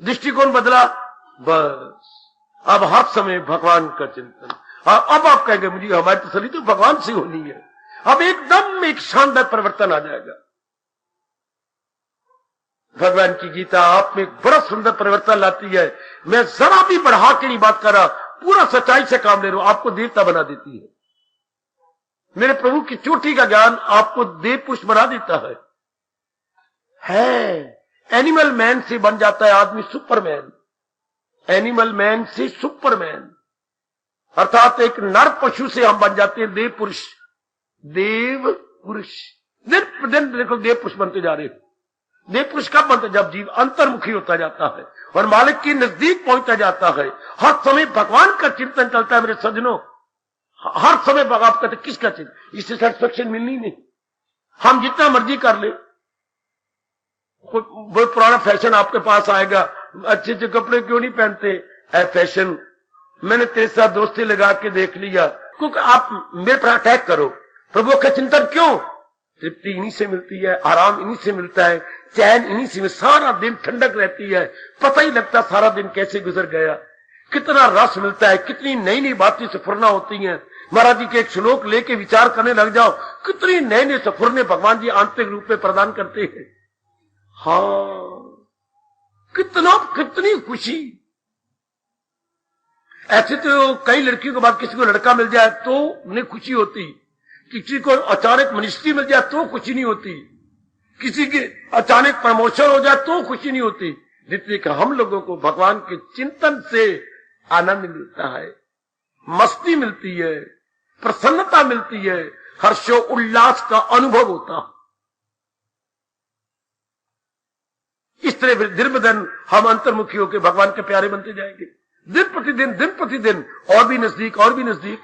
दृष्टिकोण बदला, बस अब हर समय भगवान का चिंतन। अब आप कहेंगे मुझे हमारी तसल्ली तो भगवान से होनी है। अब एकदम एक शानदार परिवर्तन आ जाएगा। भगवान की गीता आप में एक बड़ा सुंदर परिवर्तन लाती है। मैं जरा भी बढ़ा के नहीं बात कर रहा, पूरा सच्चाई से काम ले रहा हूं। आपको देवता बना देती है। मेरे प्रभु की चोटी का ज्ञान आपको देव पुष्प बना देता है। एनिमल मैन से बन जाता है आदमी सुपरमैन। एनिमल मैन से सुपरमैन, अर्थात एक नर पशु से हम बन जाते हैं देव पुरुष। देव पुरुष दिन दिन देखो देव पुरुष बनते जा रहे हैं। देव पुरुष कब बनते? जब जीव अंतर्मुखी होता जाता है और मालिक के नजदीक पहुंचता जाता है। हर समय भगवान का चिंतन चलता है मेरे सज्जनों। हर समय आप कहते किसका चिंतन? इससे सेटिस्फेक्शन मिलनी नहीं। हम जितना मर्जी कर ले, कोई पुराना फैशन आपके पास आएगा, अच्छे अच्छे कपड़े क्यों नहीं पहनते? फैशन, मैंने तेरे साथ दोस्ती लगा के देख लिया। क्योंकि आप मेरे पर अटैक करो। प्रभु का चिंतन क्यों? तृप्ति इन्हीं से मिलती है, आराम इन्हीं से मिलता है, चैन इन्हीं से, सारा दिन ठंडक रहती है, पता ही लगता सारा दिन कैसे गुजर गया। कितना रस मिलता है, कितनी नई नई बातें सफुरना होती हैं। महाराज जी के एक श्लोक लेके विचार करने लग जाओ, कितनी नए नए सफुरने भगवान जी आंतरिक रूप में प्रदान करते हैं। हाँ, कितनी खुशी। ऐसे तो कई लड़कियों के बाद किसी को लड़का मिल जाए तो उन्हें खुशी होती, किसी को अचानक मिनिस्ट्री मिल जाए तो खुशी नहीं होती, किसी के अचानक प्रमोशन हो जाए तो खुशी नहीं होती। जितने कि हम लोगों को भगवान के चिंतन से आनंद मिलता है, मस्ती मिलती है, प्रसन्नता मिलती है, हर्षो उल्लास का अनुभव होता है। इस तरह दिन ब दिन हम अंतर्मुखी होकर भगवान के प्यारे बनते जाएंगे। दिन प्रतिदिन और भी नजदीक, और भी नजदीक।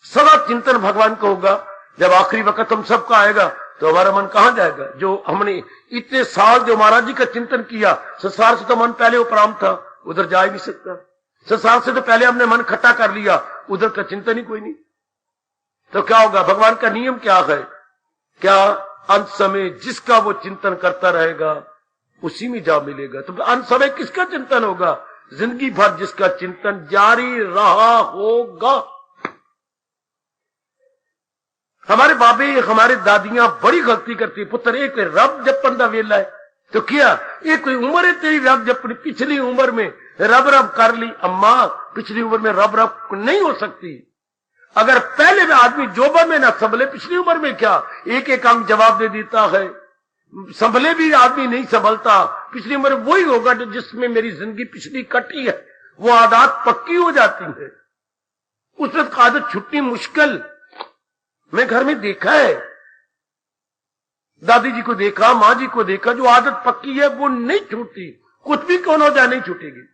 सदा चिंतन भगवान का होगा। जब आखिरी वक्त हम सबका आएगा तो हमारा मन कहां जाएगा? जो हमने इतने साल जो महाराज जी का चिंतन किया, संसार से तो मन पहले उपराम था, उधर जा ही नहीं सकता। संसार से तो पहले हमने मन खट्टा कर लिया, उधर का चिंतन ही कोई नहीं। तो क्या होगा? भगवान का नियम क्या है? क्या अंत समय जिसका वो चिंतन करता रहेगा उसी में जा मिलेगा। तो अंत समय किसका चिंतन होगा? जिंदगी भर जिसका चिंतन जारी रहा होगा। हमारे बाबे, हमारे दादियां बड़ी गलती करती है। पुत्र एक रब जपन का वेला है तो क्या एक कोई उम्र है तेरी रब जपनी? पिछली उम्र में रब रब कर ली अम्मा, पिछली उम्र में रब रब नहीं हो सकती। अगर पहले में आदमी जोबन में ना संभले, पिछली उम्र में क्या एक एक अंग जवाब दे देता है। संभले भी आदमी नहीं संभलता। पिछली उम्र वही होगा जिसमें मेरी जिंदगी पिछली कटी है, वो आदत पक्की हो जाती है। उस वक्त आदत छुट्टी मुश्किल। मैं घर में देखा है, दादी जी को देखा, माँ जी को देखा, जो आदत पक्की है वो नहीं छूटती। कुछ भी कौन हो जाए नहीं छूटेगी।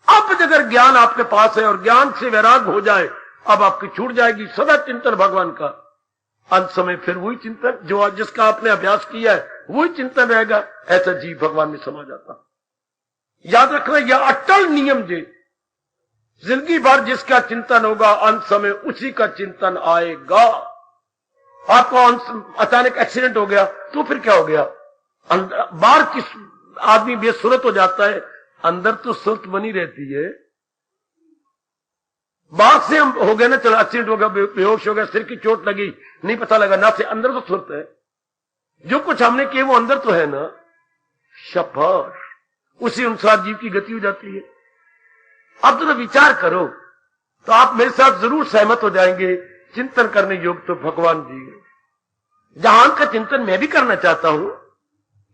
अब अगर ज्ञान आपके पास है और ज्ञान से वैराग हो जाए, अब आपकी छूट जाएगी सदा चिंतन भगवान का। अंत समय फिर वही चिंतन जो जिसका आपने अभ्यास किया है वही चिंतन रहेगा। ऐसा जीव भगवान में समा जाता। याद रखना यह अटल नियम जे, जिंदगी भर जिसका चिंतन होगा अंत समय उसी का चिंतन आएगा। आपको अचानक एक्सीडेंट हो गया तो फिर क्या हो गया? बाहर किस आदमी बेसुरत हो जाता है, अंदर तो सुरत बनी रहती है। बाहर से हम हो गया ना, चलो एक्सीडेंट हो गया, बेहोश हो गया, सिर की चोट लगी, नहीं पता लगा ना, से अंदर तो सुरत है। जो कुछ हमने किया वो अंदर तो है ना। शाबाश, उसी अनुसार जीव की गति हो जाती है। अब तो विचार करो तो आप मेरे साथ जरूर सहमत हो जाएंगे। चिंतन करने योग्य तो भगवान जी है। जहान का चिंतन मैं भी करना चाहता हूं,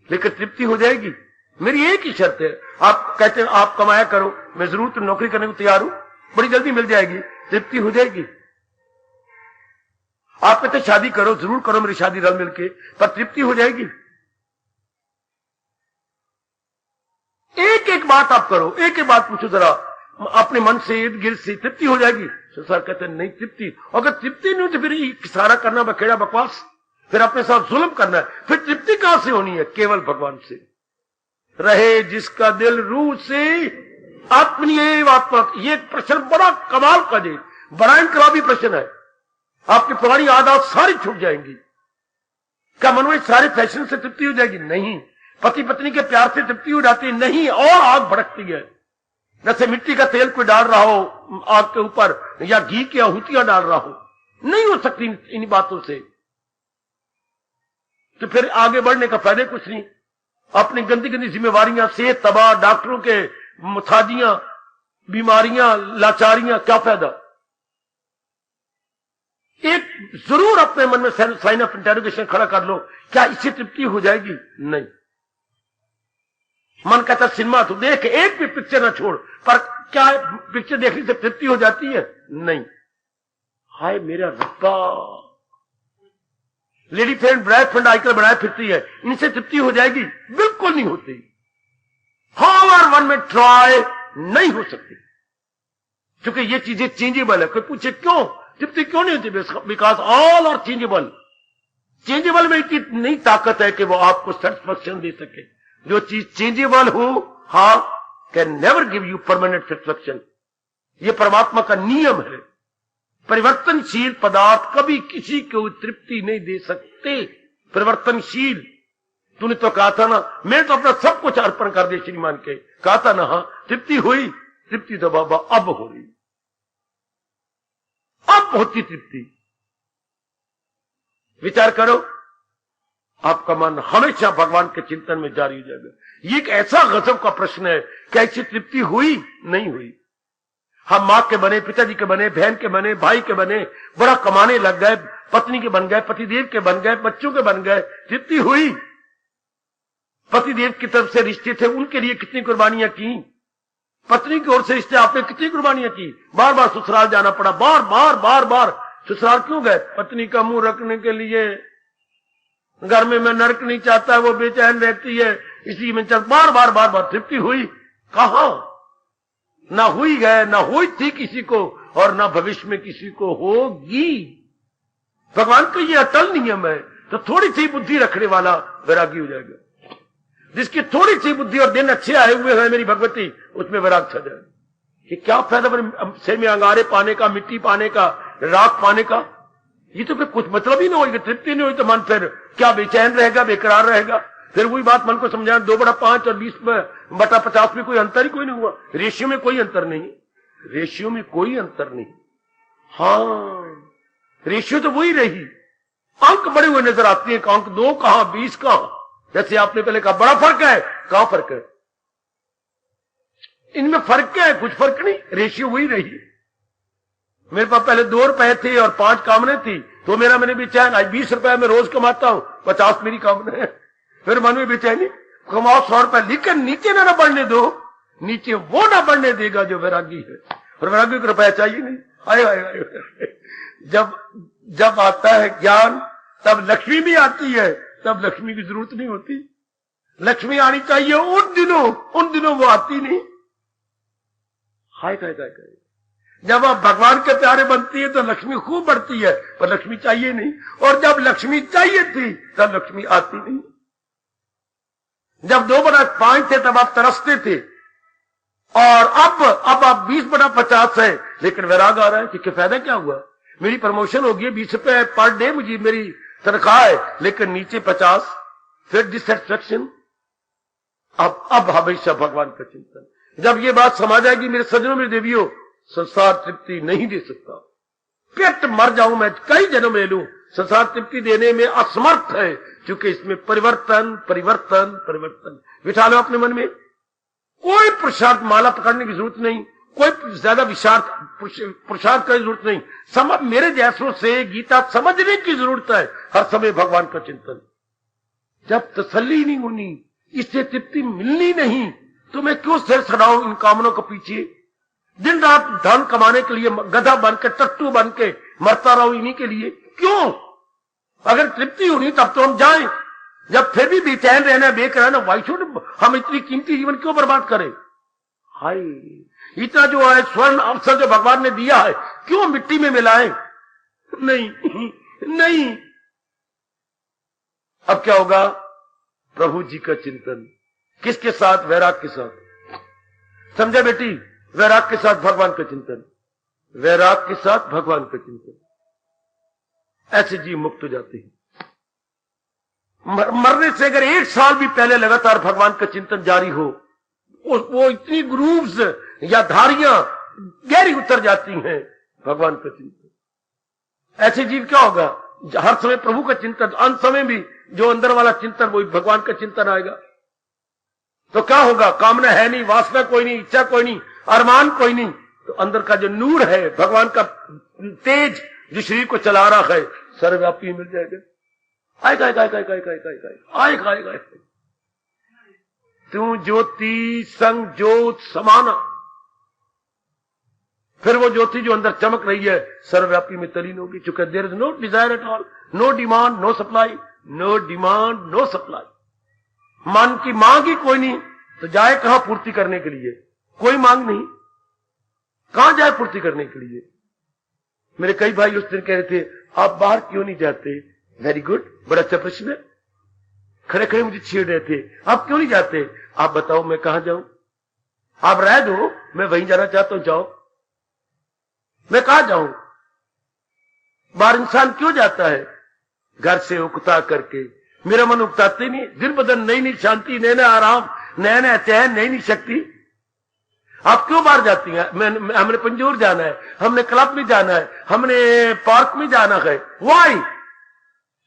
लेकिन तृप्ति हो जाएगी। मेरी एक ही शर्त है। आप कहते हैं आप कमाया करो, मैं जरूर तो नौकरी करने को तैयार हूं, बड़ी जल्दी मिल जाएगी, तृप्ति हो जाएगी। आप कहते शादी करो, जरूर करो मेरी शादी रल मिलके, पर तृप्ति हो जाएगी। एक एक बात आप करो, एक एक बात पूछो जरा अपने मन से, इर्द गिर्द से, तृप्ति हो जाएगी। सर कहते नहीं तृप्ति, अगर तृप्ति नहीं हो तो फिर सारा करना बखेड़ा बकवास, फिर अपने साथ जुल्म करना है, फिर तृप्ति कहां से होनी है? केवल भगवान से। रहे जिसका दिल रूह से अपनी आत्मा। ये प्रश्न बड़ा कमाल का जी, बड़ा इनकलाबी प्रश्न है। आपकी पुरानी आदत सारी छूट जाएंगी। क्या मन में सारे फैशन से तृप्ति हो जाएगी? नहीं। पति पत्नी के प्यार से तृप्ति हो जाती है? नहीं, और आग भड़कती है। जैसे मिट्टी का तेल कोई डाल रहा हो आग के ऊपर, या घी की आहुतियां डाल रहा हो, नहीं हो सकती इन बातों से। तो फिर आगे बढ़ने का फायदा कुछ नहीं। अपनी गंदी गंदी जिम्मेवारियां, सेहत तबाह, डॉक्टरों के मुताजियां, बीमारियां, लाचारियां, क्या फायदा? एक जरूर अपने मन में साइन ऑफ इंटेरोगेशन खड़ा कर लो, क्या इससे तृप्ति हो जाएगी? नहीं। मन कहता सिनेमा तो देख, एक भी पिक्चर ना छोड़, पर क्या पिक्चर देखने से तृप्ति हो जाती है? नहीं। हाय मेरा रब्बा, लेडी फ्रेंड बॉयफ्रेंड आजकल बनाए फिरती है, इनसे तृप्ति हो जाएगी? बिल्कुल नहीं होती। हाउएवर वन में ट्राई, नहीं हो सकती, क्योंकि ये चीजें चेंजेबल है। कोई पूछे क्यों तृप्ति क्यों नहीं होती? Because all are changeable. Changeable में इतनी नहीं ताकत है कि वो आपको सेटिस्फैक्शन दे सके। जो चीज चेंजेबल हो, हाँ, can never give you permanent satisfaction. ये परमात्मा का नियम है। परिवर्तनशील पदार्थ कभी किसी को तृप्ति नहीं दे सकते। परिवर्तनशील, तूने तो कहा था ना, मैं तो अपना सब कुछ अर्पण कर दे श्रीमान के, कहा था ना, हाँ, तृप्ति हुई? तृप्ति तो बाबा अब हो रही, अब होती तृप्ति। विचार करो, आपका मन हमेशा भगवान के चिंतन में जारी हो जाएगा। ये एक ऐसा गजब का प्रश्न है कि ऐसी तृप्ति हुई? नहीं हुई। हम मां के बने, पिताजी के बने, बहन के बने, भाई के बने, बड़ा कमाने लग गए, पत्नी के बन गए, पतिदेव के बन गए, बच्चों के बन गए, तृप्ति हुई? पतिदेव की तरफ से रिश्ते थे, उनके लिए कितनी कुर्बानियां की? पत्नी की ओर से रिश्ते आपने कितनी कुर्बानियां की? बार बार ससुराल जाना पड़ा, बार बार बार बार ससुराल क्यों गए? पत्नी का मुंह रखने के लिए। घर में मैं नरक नहीं चाहता, वो बेचैन रहती है, इसी में चल, बार बार बार बार। तृप्ति हुई? कहां? ना हुई है, ना हुई थी किसी को, और ना भविष्य में किसी को होगी। भगवान का ये अटल नियम है। तो थोड़ी सी बुद्धि रखने वाला वैरागी हो जाएगा। जिसकी थोड़ी सी बुद्धि और दिन अच्छे आए हुए हैं मेरी भगवती, उसमें वैराग छा जाए। कि क्या फायदा सिर में अंगारे पाने का, मिट्टी पाने का, राख पाने का? ये तो फिर कुछ मतलब ही नहीं होगी। तृप्ति नहीं हुई तो मन फिर क्या बेचैन रहेगा, बेकरार रहेगा। फिर वही बात मन को समझाना, 2/5 और 20/50 में कोई अंतर ही कोई नहीं हुआ। रेशियो में कोई अंतर नहीं, रेशियो में कोई अंतर नहीं। हाँ, रेशियो तो वही रही। अंक बड़े हुए नजर आते हैं, अंक 2 कहां, 20 कहां। जैसे आपने पहले कहा बड़ा फर्क है, कहां फर्क है? इनमें फर्क क्या है? कुछ फर्क नहीं, रेशियो वही रही। मेरे पास पहले 2 रुपए थे और 5 कामने थी, तो मैंने बेचैन। आज 20 रुपए में रोज कमाता हूं, 50 मेरी कामने है। फिर मन में बेचैनी, कमाओ 100 रुपए, लेकिन नीचे ना बढ़ने दो। नीचे वो ना बढ़ने देगा जो वैरागी है, और वैरागी को रुपया चाहिए नहीं। आए आए आए। जब आता है ज्ञान, तब लक्ष्मी भी आती है, तब लक्ष्मी की जरूरत नहीं होती। लक्ष्मी आनी चाहिए उन दिनों वो आती नहीं। हाय काय काय काय। जब आप भगवान के प्यारे बनती है तो लक्ष्मी खूब बढ़ती है, पर लक्ष्मी चाहिए नहीं। और जब लक्ष्मी चाहिए थी तब लक्ष्मी आती नहीं। जब 2/5 थे तब आप तरसते थे, और अब आप 20/50 है, लेकिन वैराग आ रहा है कि फायदा क्या हुआ? मेरी प्रमोशन होगी, 20 रुपए पर डे मुझे मेरी तनख्वाह है, लेकिन नीचे 50। फिर डिससेटिस्फैक्शन। अब हमेशा भगवान का चिंतन। जब ये बात समझ आएगी मेरे सज्जनों, मेरे देवियों, संसार तृप्ति नहीं दे सकता। पेट मर जाऊं मैं, कई जन्म ले लूं, संसार तृप्ति देने में असमर्थ है, क्योंकि इसमें परिवर्तन परिवर्तन परिवर्तन। बिठा लो अपने मन में। कोई पुरुषार्थ माला पकड़ने की जरूरत नहीं, कोई ज्यादा पुरुषार्थ की जरूरत नहीं। समझ मेरे जैसों से गीता समझने की जरूरत है। हर समय भगवान का चिंतन। जब तसल्ली नहीं होनी, इससे तृप्ति मिलनी नहीं, तो मैं क्यों सिर सड़ाऊं इन कामनों के पीछे? दिन रात धन कमाने के लिए गधा बन के, टट्टू बन के मरता रहो इन्हीं के लिए, क्यों? अगर तृप्ति होनी तब तो हम जाएं। जब फिर भी बेचैन रहना, बेकरार, वाई शुड हम इतनी कीमती जीवन क्यों बर्बाद करें? हाय, इतना जो है स्वर्ण अवसर जो भगवान ने दिया है, क्यों मिट्टी में मिलाएं? नहीं। अब क्या होगा? प्रभु जी का चिंतन। किसके साथ? वैराग के साथ। समझे बेटी? वैराग के साथ भगवान का चिंतन, वैराग के साथ भगवान का चिंतन। ऐसे जीव मुक्त हो जाते हैं। मरने से अगर 1 साल भी पहले लगातार भगवान का चिंतन जारी हो, वो इतनी ग्रूव्स या धारियां गहरी उतर जाती हैं भगवान का चिंतन। ऐसे जीव क्या होगा? हर समय प्रभु का चिंतन, अंत समय भी जो अंदर वाला चिंतन, वो भगवान का चिंतन आएगा। तो क्या होगा? कामना है नहीं, वासना कोई नहीं, इच्छा कोई नहीं, अरमान कोई नहीं। तो अंदर का जो नूर है, भगवान का तेज जो शरीर को चला रहा है, सर्वव्यापी मिल जाएगा। आएगा आएगा आएगा आएगा आएगा आएगा आएगा। तू ज्योति संग ज्योत समाना। फिर वो ज्योति जो अंदर चमक रही है सर्वव्यापी में तलीन होगी। चूंकि there is no desire at all, no demand no supply, no demand no supply. मन की मांग ही कोई नहीं, तो जाए कहां पूर्ति करने के लिए? कोई मांग नहीं, कहां जाए पूर्ति करने के लिए? मेरे कई भाई उस दिन कह रहे थे, आप बाहर क्यों नहीं जाते? वेरी गुड, बड़ा अच्छा प्रश्न है। खड़े खड़े मुझे छेड़ रहे थे, आप क्यों नहीं जाते? आप बताओ मैं कहां जाऊं? आप रह दो, मैं वहीं जाना चाहता हूं, जाओ। मैं कहां जाऊं? बाहर इंसान क्यों जाता है? घर से उकता करके। मेरा मन उकताते नहीं। दिन बदन नई नई शांति, नए नए आराम, नया नया चैन, नई नई शक्ति। आप क्यों बाहर जाती हैं? हमने पंजोर जाना है, हमने क्लब में जाना है, हमने पार्क में जाना है। वाई?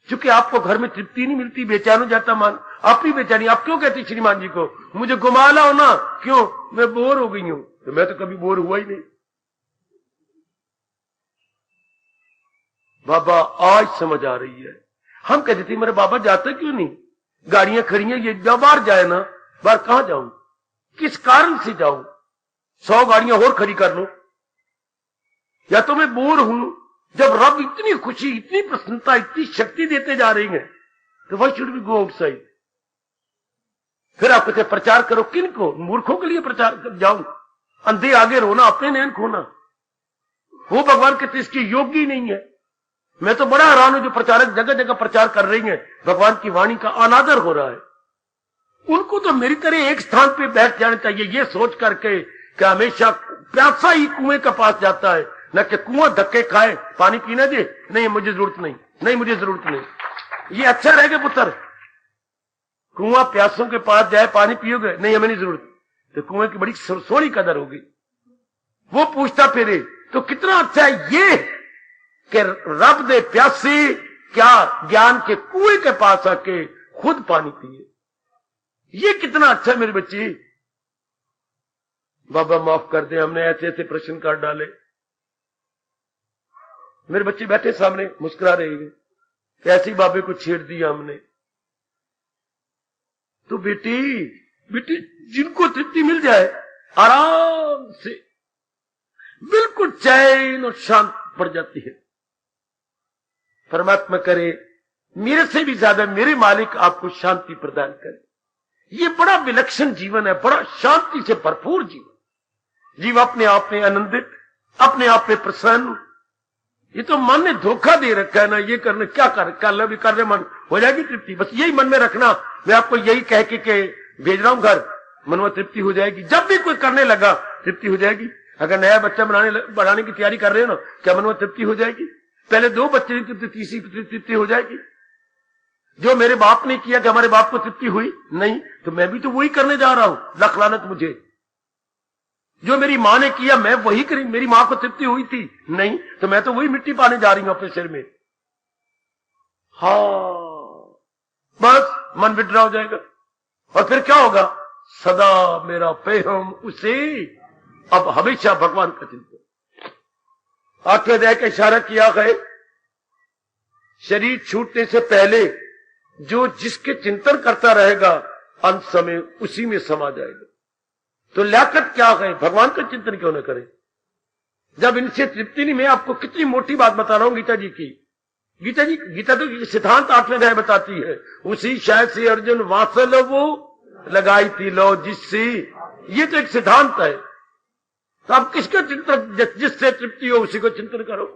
क्योंकि आपको घर में तृप्ति नहीं मिलती, बेचैन हो जाता मन। अपनी बेचैनी आप क्यों कहती श्रीमान जी को, मुझे घुमा लाओ ना? क्यों? मैं बोर हो गई हूं। तो मैं तो कभी बोर हुआ ही नहीं। बाबा आज समझ आ रही है। हम कहते थे मेरे बाबा जाते क्यों नहीं? गाड़ियां खड़ी हैं, ये बाहर जाए ना। बाहर कहां जाऊं? किस कारण से जाऊं? 100 गाड़ियां और खड़ी कर लो। या तो मैं बोर हूं। जब रब इतनी खुशी, इतनी प्रसन्नता, इतनी शक्ति देते जा रही है, तो why should we go outside? फिर आप कहते प्रचार करो। किन को? मूर्खों के लिए प्रचार कर जाऊं? अंधे आगे रोना, अपने नैन खोना। वो भगवान के इसकी योग्य ही नहीं है। मैं तो बड़ा हैरान हूं जो प्रचारक जगह जगह प्रचार कर रही हैं, भगवान की वाणी का अनादर हो रहा है। उनको तो मेरी तरह एक स्थान पे बैठ जाना चाहिए, ये सोच करके कि हमेशा प्यासा ही कुएं के पास जाता है, न कि कुआं धक्के खाए, पानी पीना दे, नहीं मुझे जरूरत नहीं, नहीं मुझे जरूरत नहीं। ये अच्छा रहेगा पुत्र? कुआं प्यासों के पास जाए, पानी पियोगे? नहीं हमें नहीं जरूरत। तो कुएं की बड़ी सोनी कदर होगी। वो पूछता फिरे तो कितना अच्छा है ये कि रब दे प्यासी क्या ज्ञान के कुएं के पास आके खुद पानी पिए। ये कितना अच्छा है मेरे बच्चे। बाबा माफ कर दे, हमने ऐसे ऐसे प्रश्न काट डाले। मेरे बच्चे बैठे सामने मुस्कुरा रहे हैं, ऐसे ही बाबे को छेड़ दिया हमने। तो बेटी जिनको तृप्ति मिल जाए आराम से बिल्कुल चैन और शांत पड़ जाती है। परमात्मा करे मेरे से भी ज्यादा मेरे मालिक आपको शांति प्रदान करे। ये बड़ा विलक्षण जीवन है, बड़ा शांति से भरपूर जीवन। जीव अपने आप में आनंदित, अपने आप में प्रसन्न। ये तो मन ने धोखा दे रखा है ना, ये करने क्या कर भी कर रहे, मन हो जाएगी तृप्ति। बस यही मन में रखना। मैं आपको यही कह के भेज रहा हूं घर, मन में तृप्ति हो जाएगी। जब भी कोई करने लगा तृप्ति हो जाएगी। अगर नया बच्चा बनाने की तैयारी कर रहे हो ना, क्या मन में तृप्ति हो जाएगी? पहले 2 बच्चे की तीसरी तृप्ति हो जाएगी। जो मेरे बाप ने किया कि हमारे बाप को तृप्ति हुई नहीं, तो मैं भी तो वही करने जा रहा हूं। लख लानत मुझे। जो मेरी मां ने किया मैं वही करी। मेरी मां को तृप्ति हुई थी नहीं, तो मैं तो वही मिट्टी पाने जा रही हूं अपने सिर में। हाँ, बस मन विड्रा हो जाएगा। और फिर क्या होगा? सदा मेरा पेहम उसे, अब हमेशा भगवान का चिंतन। 8वें अध्याय का इशारा किया गया, शरीर छूटने से पहले जो जिसके चिंतन करता रहेगा अंत समय उसी में समा जाएगा। तो लियाकत क्या है? भगवान का चिंतन क्यों न करें? जब इनसे तृप्ति नहीं। मैं आपको कितनी मोटी बात बता रहा हूं गीता जी की। गीता तो सिद्धांत 8वें अध्याय बताती है। उसी शायद से अर्जुन वासल वो लगाई थी लो जिससे, ये तो एक सिद्धांत है। तो आप किसका चिंतन? जिससे तृप्ति हो उसी को चिंतन करो।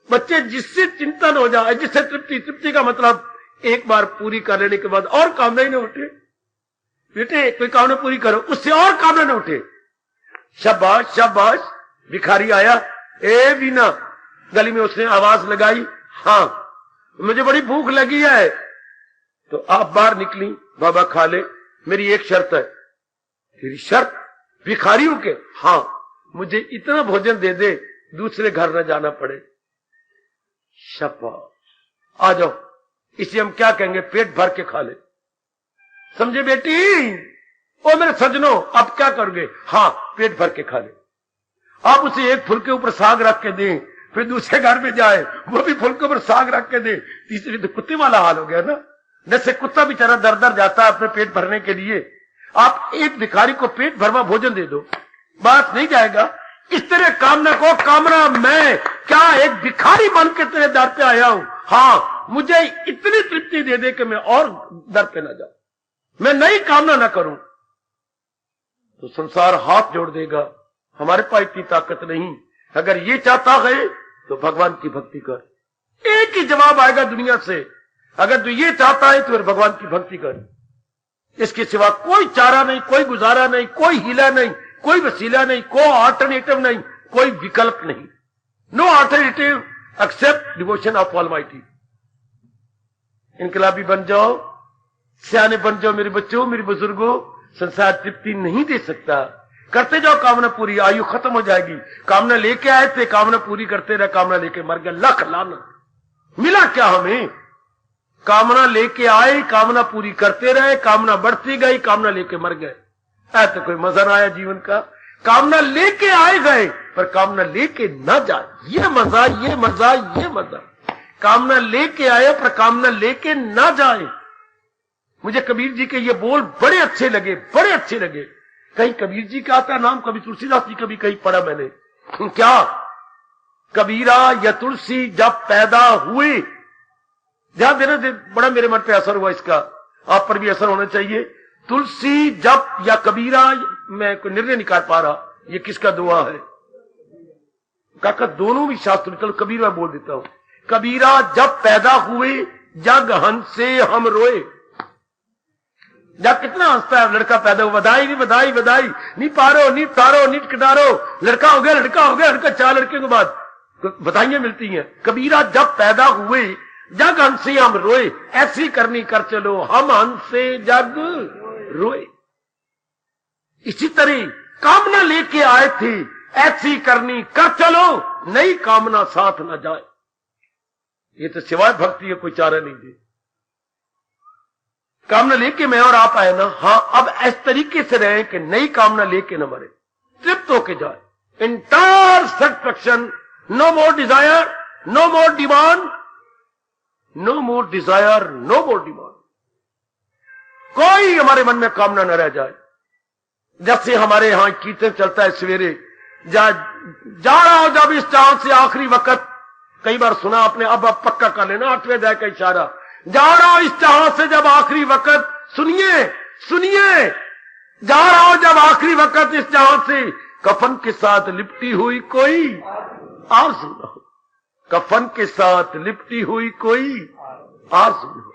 बच्चे जिससे चिंतन हो जाए, जिससे तृप्ति का मतलब एक बार पूरी कर लेने के बाद और कामना ही नहीं उठे। बेटे कोई कामना पूरी करो, उससे और कामना न उठे। शाबाश शाबाश। भिखारी आया, ए बीना, गली में उसने आवाज लगाई, हाँ मुझे बड़ी भूख लगी है। तो आप बाहर निकली, बाबा खा ले, मेरी एक शर्त है। तेरी शर्त? भिखारियों के? हाँ, मुझे इतना भोजन दे दे दूसरे घर न जाना पड़े। शाबाश, आ जाओ, इसे हम क्या कहेंगे, पेट भर के खा ले। समझे बेटी? ओ मेरे सजनों, अब क्या करोगे? हाँ, पेट भर के खा ले। आप उसे एक फुल के ऊपर साग रख के दें, फिर दूसरे घर में जाए, वो भी फुल के ऊपर साग रख के दे। तीसरी तो कुत्ते वाला हाल हो गया ना। जैसे कुत्ता बेचारा दर दर जाता है अपने पेट भरने के लिए, आप एक भिखारी को पेट भरवा भोजन दे दो, बात नहीं जाएगा। इस तरह कामना को, कामना मैं क्या एक भिखारी बन के तेरे दर पे आया हूं, हाँ मुझे इतनी तृप्ति दे दे कि मैं और दर पे ना जाऊं, मैं नई कामना ना करूं। तो संसार हाथ जोड़ देगा, हमारे पास इतनी ताकत नहीं। अगर ये चाहता है तो भगवान की भक्ति कर। एक ही जवाब आएगा दुनिया से, अगर तू ये चाहता है तो फिर भगवान की भक्ति कर। इसके सिवा कोई चारा नहीं, कोई गुजारा नहीं, कोई हीला नहीं, कोई वसीला नहीं, कोई ऑल्टरनेटिव नहीं, कोई विकल्प नहीं। No alternative except devotion of almighty. इनकलाबी बन जाओ, सियाने बन जाओ मेरे बच्चों, मेरे बुजुर्गों। संसार तृप्ति नहीं दे सकता। करते जाओ कामना पूरी, आयु खत्म हो जाएगी। कामना लेके आए थे, कामना पूरी करते रहे, कामना लेके मर गया, लख लाना। मिला क्या हमें? कामना लेके आए, कामना पूरी करते रहे, कामना बढ़ती गई, कामना लेके मर गए। तो कोई मजा ना आया जीवन का। कामना लेके आए गए पर कामना लेके ना जाए, ये मजा, ये मजा, ये मजा। कामना लेके आए पर कामना लेके ना जाए। मुझे कबीर जी के ये बोल बड़े अच्छे लगे, बड़े अच्छे लगे। कहीं कबीर जी का आता नाम, कभी तुलसीदास जी कभी कहीं पढ़ा मैंने। क्या? कबीरा या तुलसी जब पैदा हुए, ध्यान देना, बड़ा मेरे मन पे असर हुआ इसका, आप पर भी असर होना चाहिए। तुलसी जब या कबीरा, मैं कोई निर्णय नहीं कर पा रहा ये किसका दुआ है। काका दोनों भी शास्त्र, चलो कबीरा बोल देता हूं। कबीरा जब पैदा हुए जग हंस से हम रोए। जब कितना हंसता है लड़का पैदा हुआ, बधाई नहीं बधाई बधाई, नहीं पारो नहीं तारो नहीं कटारो, लड़का हो गया लड़का हो गया लड़का, 4 लड़के के बाद बधाइयां मिलती हैं। कबीरा जब पैदा हुए जग हंसे हम रोए, ऐसी करनी कर चलो हम हंसे जग रोए। इसी तरह कामना लेके आए थे, ऐसी करनी कर चलो, नई कामना साथ न जाए। ये तो सिवाय भक्ति है कोई चारा नहीं दे। कामना लेके मैं और आप आए ना, हाँ अब इस तरीके से रहे कि नई कामना लेके न मरे, तृप्त होके जाए। Entire satisfaction, no more desire, no more demand, no more desire, no more demand. कोई हमारे मन में कामना न रह जाए। जैसे हमारे यहां कीर्तन चलता है सवेरे, जा रहा हो जब इस चांद से आखिरी वक्त, कई बार सुना आपने, अब पक्का कर लेना, 8वें अध्याय का इशारा। जा रहा हो इस चांद से जब आखिरी वक्त, सुनिए सुनिए, जा रहा हो जब आखिरी वक्त इस चांद से, कफन के साथ लिपटी हुई कोई आरज़ू न हो। कफन के साथ लिपटी हुई कोई आरज़ू न हो।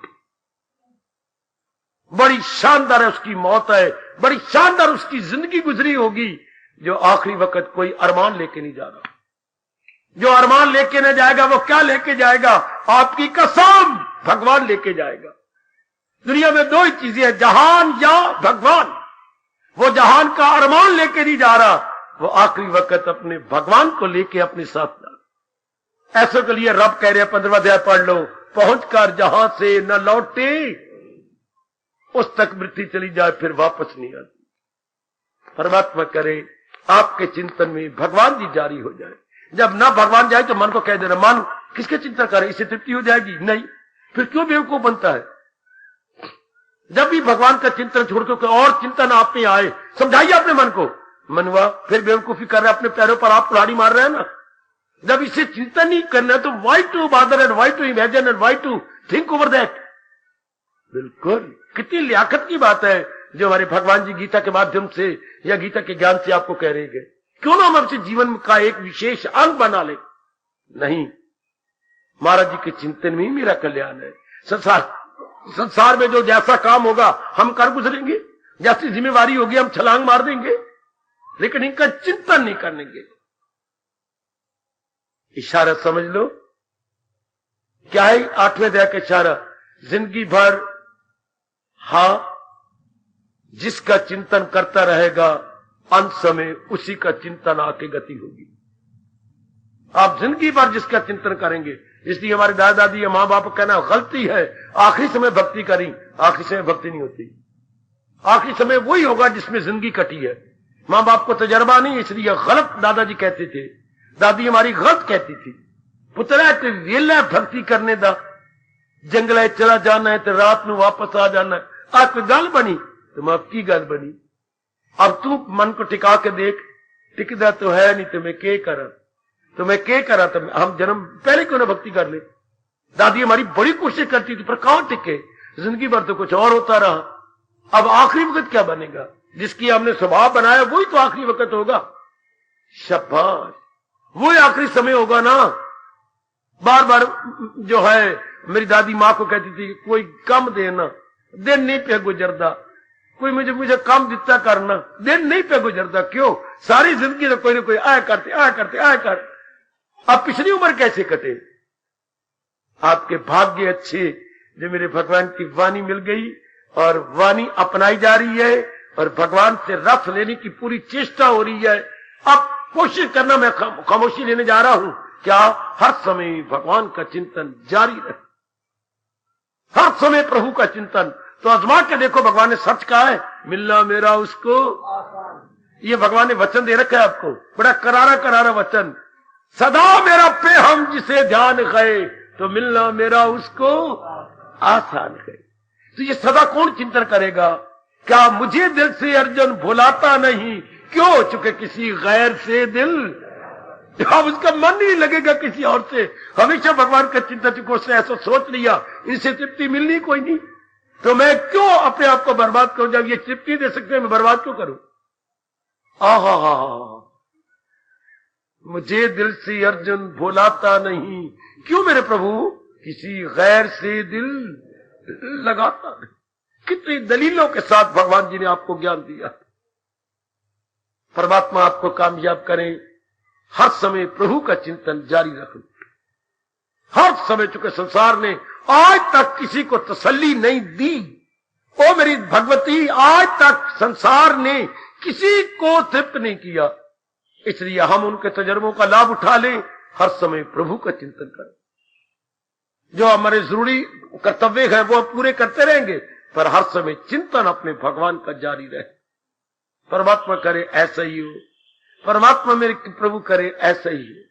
बड़ी शानदार है उसकी मौत है, बड़ी शानदार उसकी जिंदगी गुजरी होगी, जो आखिरी वक्त कोई अरमान लेके नहीं जा रहा। जो अरमान लेके न जाएगा वो क्या लेके जाएगा? आपकी कसम, भगवान लेके जाएगा। दुनिया में 2 ही चीजें हैं, जहान या भगवान। वो जहान का अरमान लेके नहीं जा रहा, वो आखिरी वक्त अपने भगवान को लेके अपने साथ जा रहा। ऐसे के लिए रब कह रहे हैं 15वां अध्याय पढ़ लो, पहुंचकर जहां से न लौटे उस तक मृत्यु चली जाए फिर वापस नहीं आती। परमात्मा करे आपके चिंतन में भगवान जी जारी हो जाए। जब ना भगवान जाए तो मन को कह देना, मन किसके चिंता करे, इससे तृप्ति हो जाएगी? नहीं, फिर क्यों बेवकूफ बनता है? जब भी भगवान का चिंतन छोड़कर कोई और चिंतन आप में आए, समझाइए अपने मन को, मनवा फिर बेवकूफी कर रहे, अपने पैरों पर आप कुल्हाड़ी मार रहे हैं ना। जब इसे चिंतन नहीं करना है तो why to bother and why to imagine and why to think over that. बिल्कुल, कितनी लियाकत की बात है जो हमारे भगवान जी गीता के माध्यम से या गीता के ज्ञान से आपको कह रहे हैं। क्यों ना हम अपने जीवन का एक विशेष अंग बना ले। नहीं, महाराज जी के चिंतन में ही मेरा कल्याण है। संसार में जो जैसा काम होगा हम कर गुजरेंगे। जैसी जिम्मेवारी होगी हम छलांग मार देंगे, लेकिन इनका चिंतन नहीं करेंगे। इशारा समझ लो, क्या है 8वें अध्याय का इशारा? जिंदगी भर हाँ, जिसका चिंतन करता रहेगा अंत समय उसी का चिंतन आके गति होगी। आप जिंदगी भर जिसका चिंतन करेंगे, इसलिए हमारे दादा दादी या मां बाप कहना गलती है, आखिरी समय भक्ति करी, आखिरी समय भक्ति नहीं होती। आखिरी समय वही होगा जिसमें जिंदगी कटी है। मां बाप को तजर्बा नहीं, इसलिए गलत दादाजी कहते थे, दादी हमारी गलत कहती थी, पुत्रा ते वेला भक्ति करने दा, जंगल चला जाना है तो रात में वापस आ जाना है। आज कोई गल बनी तो मां की गल बनी, अब तू मन को टिका के देख, टिकदा तो है नहीं तो मैं के करा, तो मैं के करा, तो हम जन्म पहले क्यों ना भक्ति कर ले। दादी हमारी बड़ी कोशिश करती थी पर कहां टिके, जिंदगी भर तो कुछ और होता रहा। अब आखिरी वक्त क्या बनेगा? जिसकी हमने स्वभाव बनाया वही तो आखिरी वक्त होगा। शाबाश, वही आखिरी समय होगा ना। बार बार जो है मेरी दादी माँ को कहती थी कोई कम देना, दिन नहीं पे गुजरदा, कोई मुझे काम दिता करना, दिन नहीं पे गुजरदा। क्यों? सारी जिंदगी तो कोई ना कोई आया करते। अब पिछली उम्र कैसे कटे? आपके भाग्य अच्छे जो मेरे भगवान की वाणी मिल गई और वाणी अपनाई जा रही है और भगवान से रस लेने की पूरी चेष्टा हो रही है। अब कोशिश करना, मैं खामोशी लेने जा रहा हूं, क्या हर समय भगवान का चिंतन जारी रहे, हर समय प्रभु का चिंतन। तो आजमा के देखो, भगवान ने सच कहा है, मिलना मेरा उसको ये भगवान ने वचन दे रखा है आपको, बड़ा करारा वचन, सदा मेरा पे हम जिसे ध्यान गए तो मिलना मेरा उसको आसान है। तो ये सदा कौन चिंतन करेगा? क्या मुझे दिल से अर्जुन भुलाता नहीं, क्यों? चूंकि किसी गैर से दिल, अब उसका मन नहीं लगेगा किसी और से, हमेशा भगवान का चिंतन को उसने ऐसा सोच लिया, इनसे तृप्ति मिलनी कोई नहीं, तो मैं क्यों अपने आप को बर्बाद करूं? जब ये तृप्ति दे सकते हैं मैं बर्बाद क्यों करूं? आहा, मुझे दिल से अर्जुन भुलाता नहीं, क्यों मेरे प्रभु? किसी गैर से दिल लगाता नहीं। कितनी दलीलों के साथ भगवान जी ने आपको ज्ञान दिया। परमात्मा आपको कामयाब करें, हर समय प्रभु का चिंतन जारी रखें, हर समय। चूंकि संसार ने आज तक किसी को तसल्ली नहीं दी, ओ मेरी भगवती, आज तक संसार ने किसी को तृप्त नहीं किया, इसलिए हम उनके तजर्बों का लाभ उठा लें, हर समय प्रभु का चिंतन करें। जो हमारे जरूरी कर्तव्य हैं वो पूरे करते रहेंगे, पर हर समय चिंतन अपने भगवान का जारी रहे। परमात्मा करे ऐसा ही हो, परमात्मा मेरे प्रभु करे ऐसा ही हो,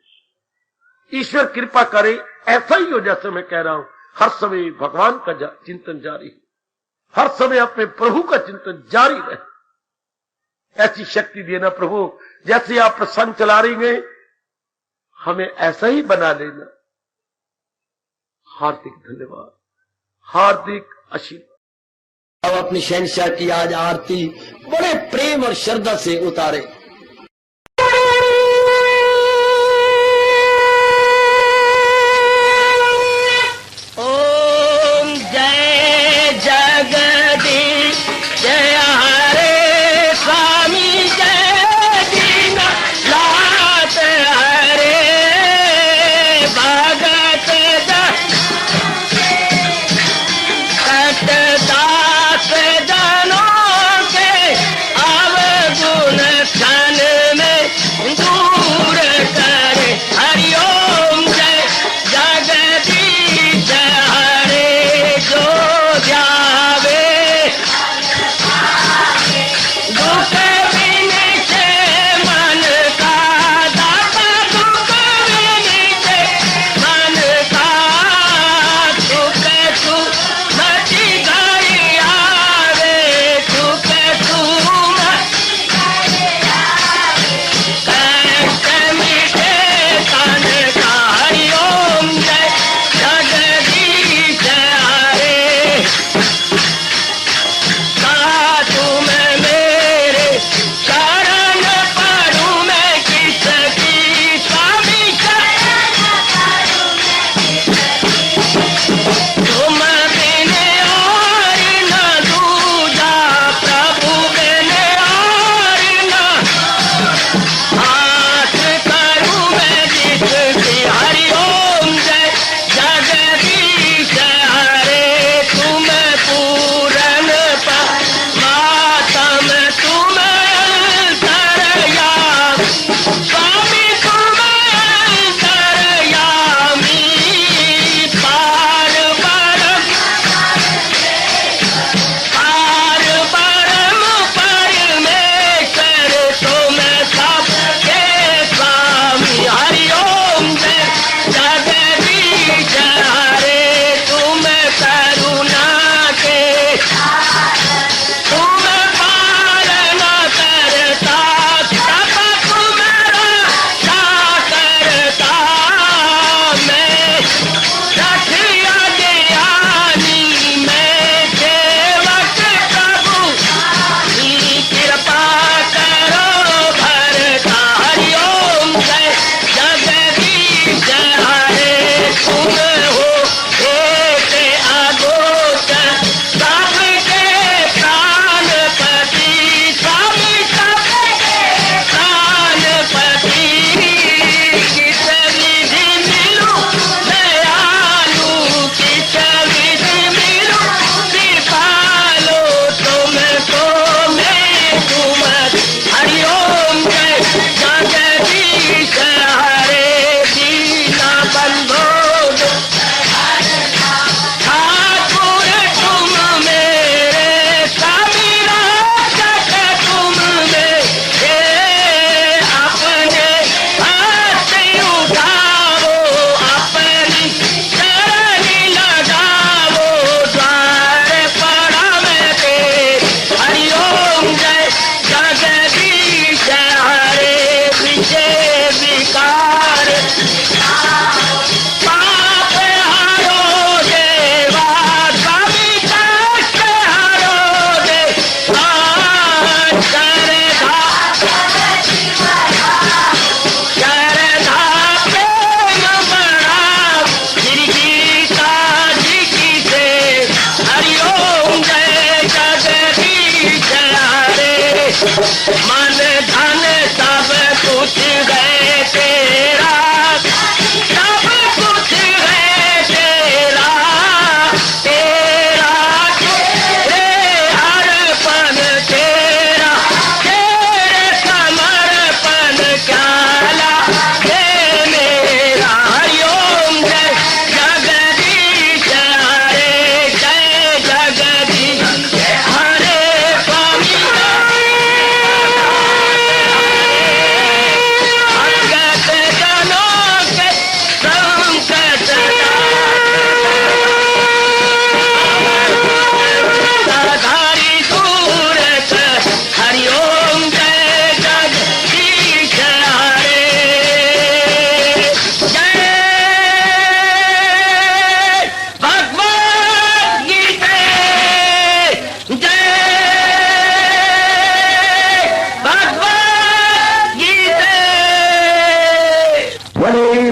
ईश्वर कृपा करे ऐसा ही हो। जैसे मैं कह रहा हूं, हर समय भगवान का चिंतन जारी, हर समय अपने प्रभु का चिंतन जारी रहे। ऐसी शक्ति देना प्रभु, जैसे आप प्रसंग चला रही हैं, हमें ऐसा ही बना लेना। हार्दिक धन्यवाद, हार्दिक आशीर्वाद। अब अपनी शहंशाह की आज आरती बड़े प्रेम और श्रद्धा से उतारे। ओम जय जगदीश जय हरे स्वामी, जय दीनानाथ हरे भगत दास जनों के अवगुण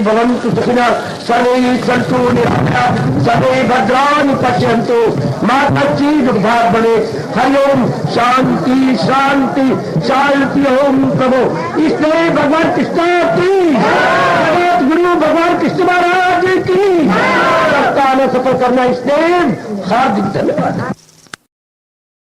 भवन्तु सुखिनः सर्वे सन्तु निरामयाः सर्वे भद्राणि पश्यन्तु मां कश्चित् दुर्भाग् बने। हरि ओम शांति शांति शांति। ओम प्रभु इसलिए भगवान कृष्ण की जगत गुरु भगवान कृष्ण महाराज की सप्ताह में सफल करना इसलिए हार्दिक धन्यवाद।